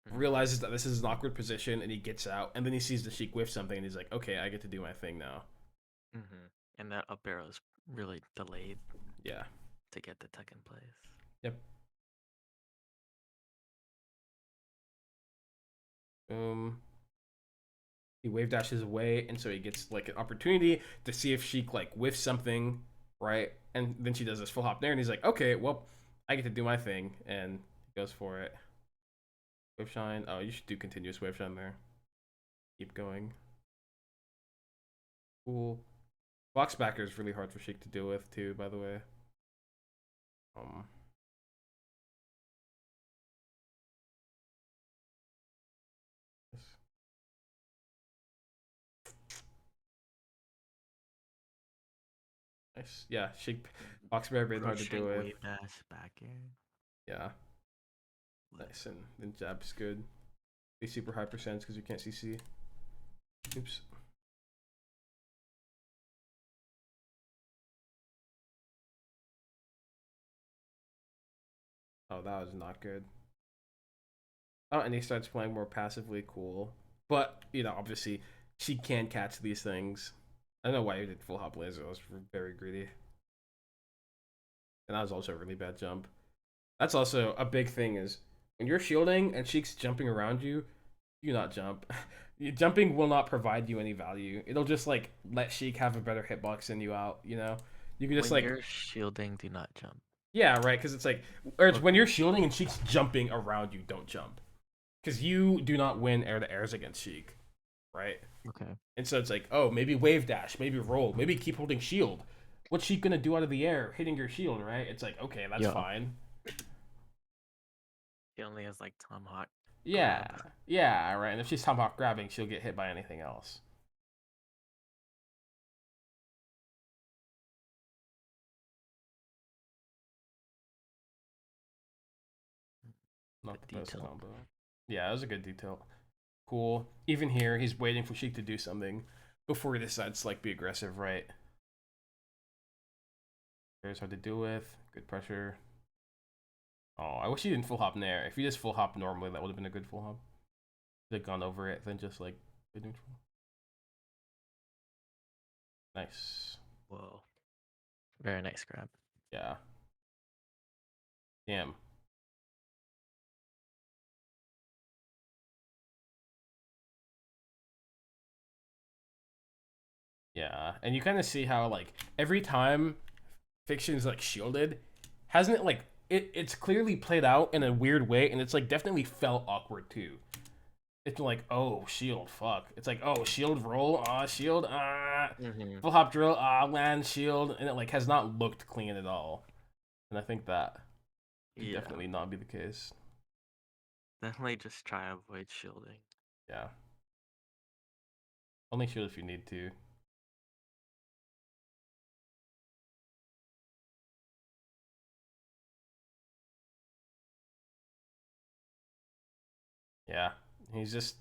Mm-hmm. realizes that this is an awkward position and he gets out. And then he sees the Sheik whiff something and he's like, okay, I get to do my thing now. Mm-hmm. And that up arrow is really delayed Yeah. to get the tuck in place. Yep. Boom. He wave dashes away, and so he gets like an opportunity to see if Sheik like whiffs something, right? And then she does this full hop there, and he's like, okay, well, I get to do my thing, and he goes for it. Wave shine. Oh, you should do continuous wave shine there. Keep going. Cool. Box backer is really hard for Sheik to deal with too, by the way. Um, nice. Yeah, Sheik box backer really hard to deal Approaching with. wave dash back air. Yeah, nice. And then jab's good. Be super high percents because you can't CC. Oops. Oh, that was not good. Oh, and he starts playing more passively. Cool. But obviously she can catch these things. I don't know why you did full hop laser. I was very greedy, and that was also a really bad jump. That's also a big thing is when you're shielding and Sheik's jumping around you, do not jump. Jumping will not provide you any value. It'll just like let Sheik have a better hitbox than you out. You can just When like you're shielding, do not jump. yeah, right. Because it's like, or it's when Okay. you're shielding and Sheik's jumping around you, don't jump. Because you do not win air to airs against Sheik, right? Okay. And so it's like, oh, maybe wave dash, maybe roll, maybe keep holding shield. What's Sheik gonna do out of the air, hitting your shield, right? It's like, okay, that's Yeah. fine. He only has like tomahawk Yeah, grab. yeah, right. And if she's tomahawk grabbing, she'll get hit by anything else. Not Good the best detail. combo. Yeah, that was a good detail. Cool. Even here, he's waiting for Sheik to do something before he decides to like be aggressive, right? There's hard to deal with. Good pressure. Oh, I wish he didn't full hop Nair. If he just full hop normally, that would have been a good full hop. They'd gone over it, then just like neutral. Nice. Whoa. Very nice grab. Yeah. Damn. Yeah, and you kind of see how like every time Fiction's like shielded, hasn't it like it's clearly played out in a weird way, and it's like definitely felt awkward too. It's like, oh, shield, fuck. It's like, oh, shield roll, shield, Mm-hmm. full hop drill, land shield, and it like has not looked clean at all. And I think that should Yeah. definitely not be the case. Definitely just try to avoid shielding. Yeah, only shield if you need to. Yeah, he's just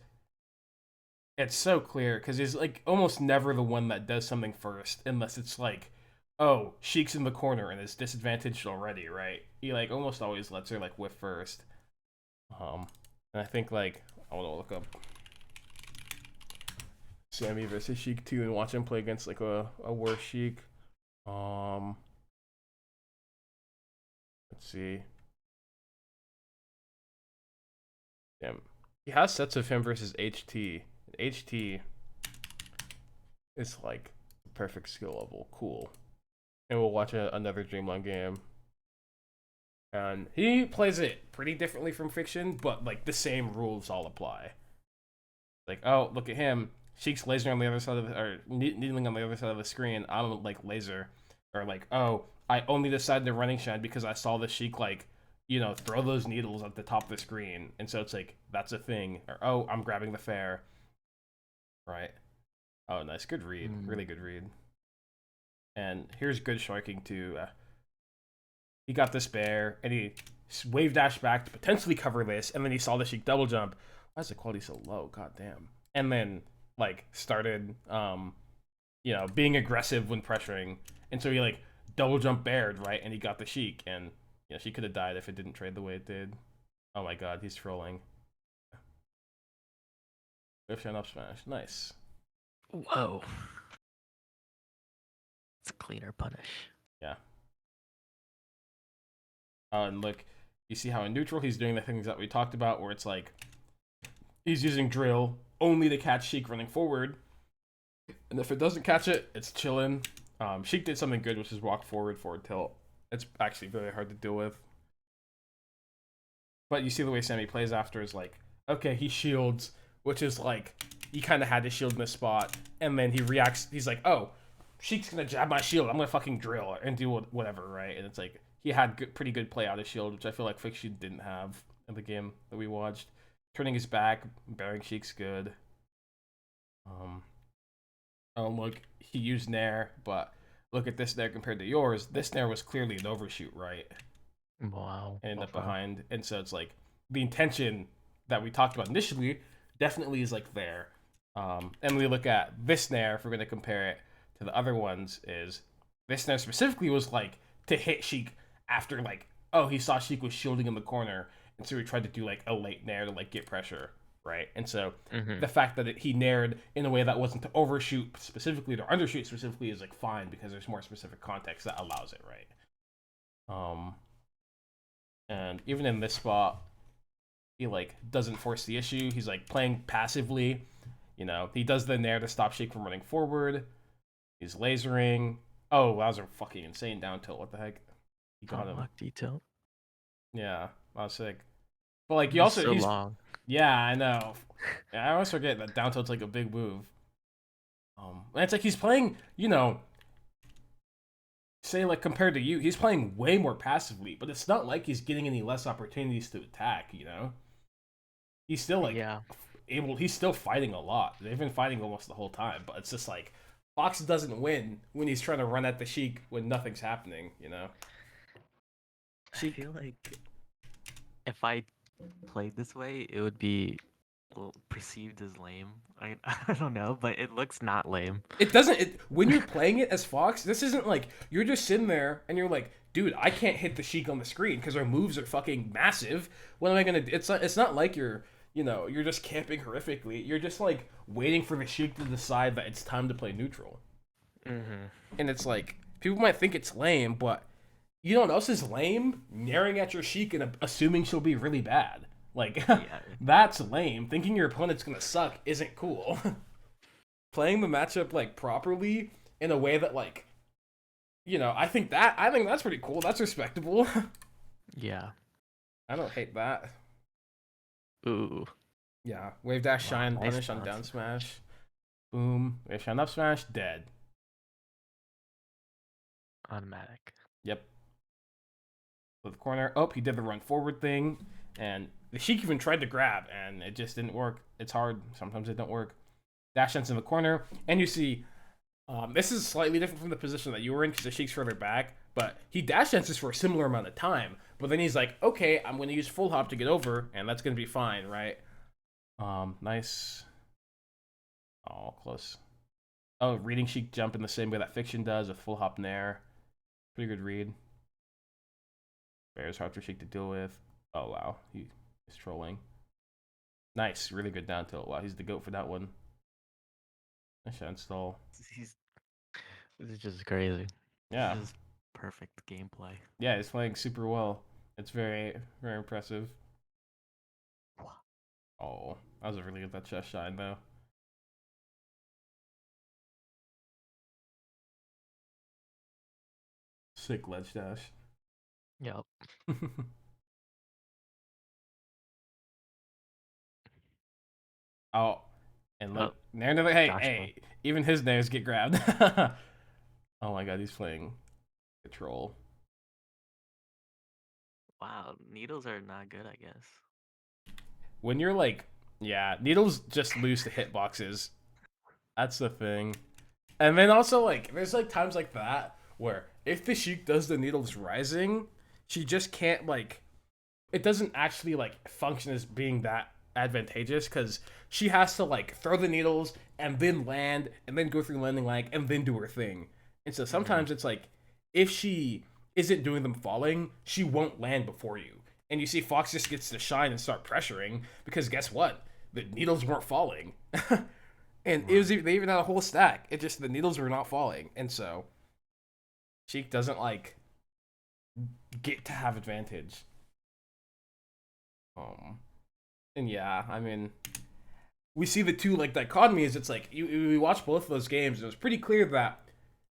it's so clear because he's like almost never the one that does something first, unless it's like, oh, Sheik's in the corner and is disadvantaged already, right? He like almost always lets her like whiff first. Um, and I think like I want to look up Sammy versus Sheik too and watch him play against like a worse Sheik. Um, let's see. Damn, he has sets of him versus HT. HT is like perfect skill level. Cool. And we'll watch another Dreamland game. And he plays it pretty differently from Fiction, but like the same rules all apply. Like, oh, look at him. Sheik's laser on the other side of the, or needling on the other side of the screen. I'm like laser, or like, oh, I only decided to running shine because I saw the Sheik like, throw those needles at the top of the screen, and so it's like that's a thing. Or oh, I'm grabbing the fair, right? Oh, nice, good read, Mm. really good read. And here's good striking too. He got this bear, and he wave dashed back to potentially cover this, and then he saw the Sheik double jump. Why is the quality so low? God damn. And then like started being aggressive when pressuring. And so he like double jump bared, right? And he got the Sheik, and she could have died if it didn't trade the way it did. Oh my god, he's trolling. Whiff shine up smash. Nice. Whoa. It's a cleaner punish. Yeah. And look, you see how in neutral he's doing the things that we talked about, where it's like he's using drill only to catch Sheik running forward, and if it doesn't catch it, it's chilling. Sheik did something good, which is walk forward, forward tilt. It's actually very hard to deal with. But you see the way Sammy plays after is like, okay, he shields, which is like he kind of had to shield in this spot, and then he reacts. He's like, oh, Sheik's gonna jab my shield. I'm gonna fucking drill and do whatever, right? And it's like he had pretty good play out of shield, which I feel like Fiction didn't have in the game that we watched. Turning his back, bearing Sheik's good. Um, look, he used Nair, but look at this Nair compared to yours. This Nair was clearly an overshoot, right? Wow. And ended up Okay. behind. And so it's like the intention that we talked about initially definitely is like there. And we look at this Nair, if we're going to compare it to the other ones, is this Nair specifically was like to hit Sheik after like, oh, he saw Sheik was shielding in the corner. And so he tried to do like a late Nair to like get pressure. right? And so Mm-hmm. the fact that he nared in a way that wasn't to overshoot specifically or undershoot specifically is like fine because there's more specific context that allows it, right? Um, and even in this spot, he like doesn't force the issue. He's like playing passively. You know, he does the nair to stop Sheik from running forward. He's lasering. Oh, that was a fucking insane down tilt. What the heck? He got him. Unlock detail. Yeah, that was sick. But like, you He's also so he's long. yeah, I know. I always forget that down tilt's like a big move. And it's like he's playing, you know, say like compared to you, he's playing way more passively, but it's not like he's getting any less opportunities to attack. You know, he's still like Yeah. able. He's still fighting a lot. They've been fighting almost the whole time, but it's just like Fox doesn't win when he's trying to run at the Sheik when nothing's happening. You know, I Sheik. feel like if I played this way, it would be perceived as lame. I don't know, but it looks not lame. It doesn't. When you're playing it as Fox, this isn't like you're just sitting there and you're like, dude, I can't hit the Sheik on the screen because our moves are fucking massive. What am I gonna? It's not. It's not like you're. You know, you're just camping horrifically. You're just like waiting for the Sheik to decide that it's time to play neutral. Mm-hmm. And it's like people might think it's lame, but you know what else is lame? Naring at your Sheik and assuming she'll be really bad. Like Yeah. that's lame. Thinking your opponent's gonna suck isn't cool. Playing the matchup like properly in a way that like you know, I think that's pretty cool. That's respectable. Yeah. I don't hate that. Ooh. Yeah, wave dash Wow. shine Nice punish on bounce. down smash. Boom. Wave shine up smash dead. Automatic. Yep. With corner. Oh, he did the run forward thing, and the Sheik even tried to grab, and it just didn't work. It's hard. Sometimes it don't work. Dash sense in the corner, and you see, this is slightly different from the position that you were in because the Sheik's further back, but he dash senses for a similar amount of time. But then he's like, okay, I'm going to use full hop to get over, and that's going to be fine, right? Nice. Oh, close. Oh, reading Sheik jump in the same way that Fiction does with full hop nair. Pretty good read. Bears hard for Sheik to deal with. Oh wow, he's trolling. Nice, really good down tilt. Wow, he's the goat for that one. Nice shot install. He's This is just crazy. Yeah, This is perfect gameplay. yeah, he's playing super well. It's very, very impressive. Oh, that was a really good that chest shine though. Sick ledge dash. Yep. Oh, and look, Oh, Nair never. Hey, Joshua. hey, even his nairs get grabbed. Oh my god, he's playing control. Wow, needles are not good, I guess. When you're like, yeah, needles just lose to hitboxes. That's the thing. And then also like, there's like times like that where if the Sheik does the needles rising, she just can't like. It doesn't actually like function as being that advantageous because she has to like throw the needles and then land and then go through landing lag and then do her thing. And so Mm-hmm. sometimes it's like if she isn't doing them falling, she won't land before you. And you see Fox just gets to shine and start pressuring because guess what? The needles weren't falling. And it was Right. they even had a whole stack. It just the needles were not falling. And so Sheik doesn't like get to have advantage. Um and yeah, I mean we see the two like dichotomies. It's like we watched both of those games and it was pretty clear that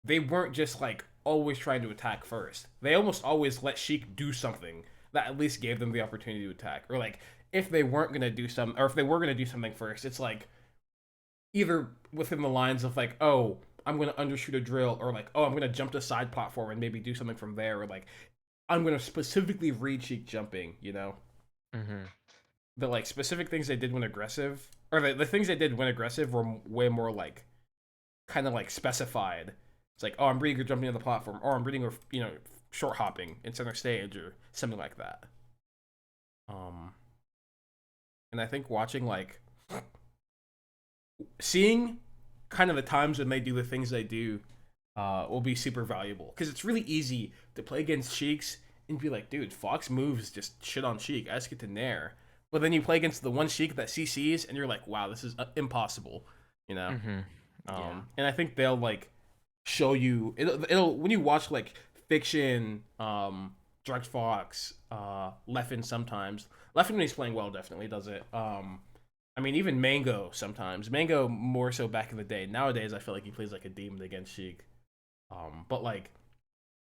they weren't just like always trying to attack first. They almost always let Sheik do something that at least gave them the opportunity to attack. Or like if they weren't gonna do some, or if they were gonna do something first, it's like either within the lines of like, oh, I'm gonna undershoot a drill, or like, oh, I'm gonna jump to side platform and maybe do something from there, or like I'm gonna specifically read Sheik jumping. You know, Mm-hmm. the like specific things they did when aggressive, or the things they did when aggressive were way more like kind of like specified. It's like, oh, I'm reading her jumping on the platform, or I'm reading her, you know, short hopping in center stage, or something like that. Um, and I think watching like seeing kind of the times when they do the things they do will be super valuable because it's really easy to play against Sheiks and be like, dude, Fox moves just shit on Sheik. I just get to nair. but then you play against the one Sheik that CCs, and you're like, wow, this is impossible, you know. Mhm. Yeah. And I think they'll like show you it'll when you watch like fiction, Direct Fox, Leffen sometimes. Leffen when he's playing well definitely does it. I mean even Mango sometimes. Mango more so back in the day. Nowadays I feel like he plays like a demon against Sheik. But like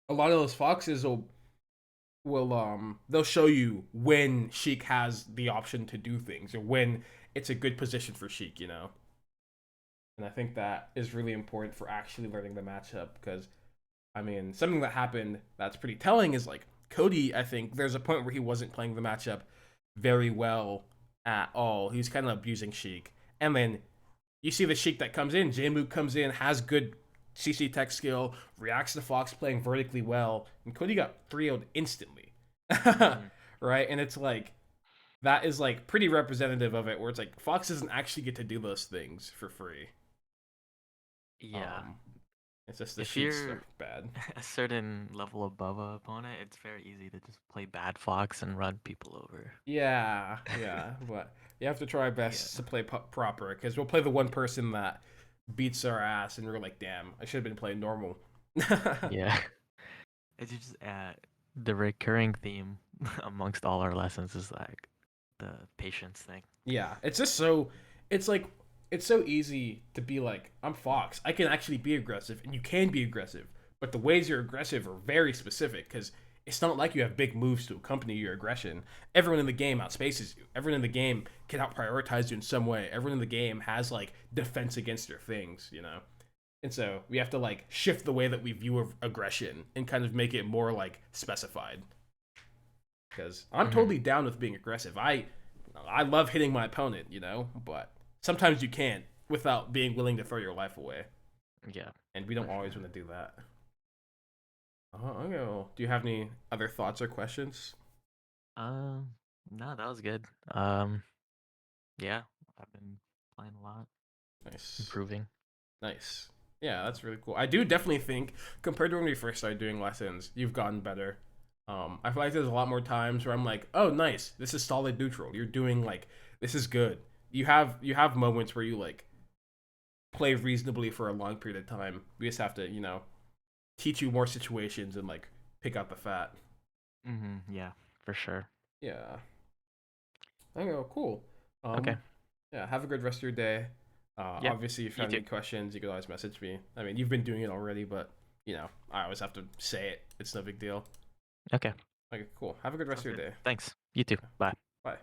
a lot of those foxes will they'll show you when Sheik has the option to do things or when it's a good position for Sheik, you know. And I think that is really important for actually learning the matchup because I mean, something that happened that's pretty telling is like Cody, I think there's a point where he wasn't playing the matchup very well at all. He was kind of abusing Sheik. And then you see the Sheik that comes in, Jmook comes in, has good CC tech skill, reacts to Fox playing vertically well, and Cody got 3-0'd instantly. Mhm. Right? And it's like that is like pretty representative of it where it's like Fox doesn't actually get to do those things for free. Yeah. Um it's just the If Sheik's are you're bad. a certain level above a opponent, it's very easy to just play bad fox and run people over. Yeah, yeah, but you have to try Yeah. best to play proper because we'll play the one person that beats our ass, and we're like, damn, I should have been playing normal. Yeah. It's just the recurring theme amongst all our lessons is like the patience thing. Yeah, it's just so, it's like, it's so easy to be like, I'm Fox. I can actually be aggressive, and you can be aggressive, but the ways you're aggressive are very specific because it's not like you have big moves to accompany your aggression. Everyone in the game outspaces you. Everyone in the game can out prioritize you in some way. Everyone in the game has like defense against their things, you know? And so we have to like shift the way that we view aggression and kind of make it more like specified. Because I'm Hmm. totally down with being aggressive. I love hitting my opponent, you know, but sometimes you can't without being willing to throw your life away, Yeah, and we for don't always sure. want to do that. Okay. Well, do you have any other thoughts or questions? Um, no, that was good. Yeah, I've been playing a lot, Nice, improving. nice. Yeah, that's really cool. I do definitely think compared to when we first started doing lessons, you've gotten better. I feel like there's a lot more times where I'm like, oh, nice, this is solid neutral. You're doing like this is good. You have moments where you like play reasonably for a long period of time. We just have to, teach you more situations and like pick out the fat. Yeah, for sure. Yeah. Okay, well, cool. Okay. Yeah, have a good rest of your day. Yeah, Obviously, if you you have too. any questions, you can always message me. I mean, you've been doing it already, but I always have to say it. It's no big deal. Okay. Okay, cool. Have a good rest Sounds of your good. day. Thanks. You too. Bye. Bye.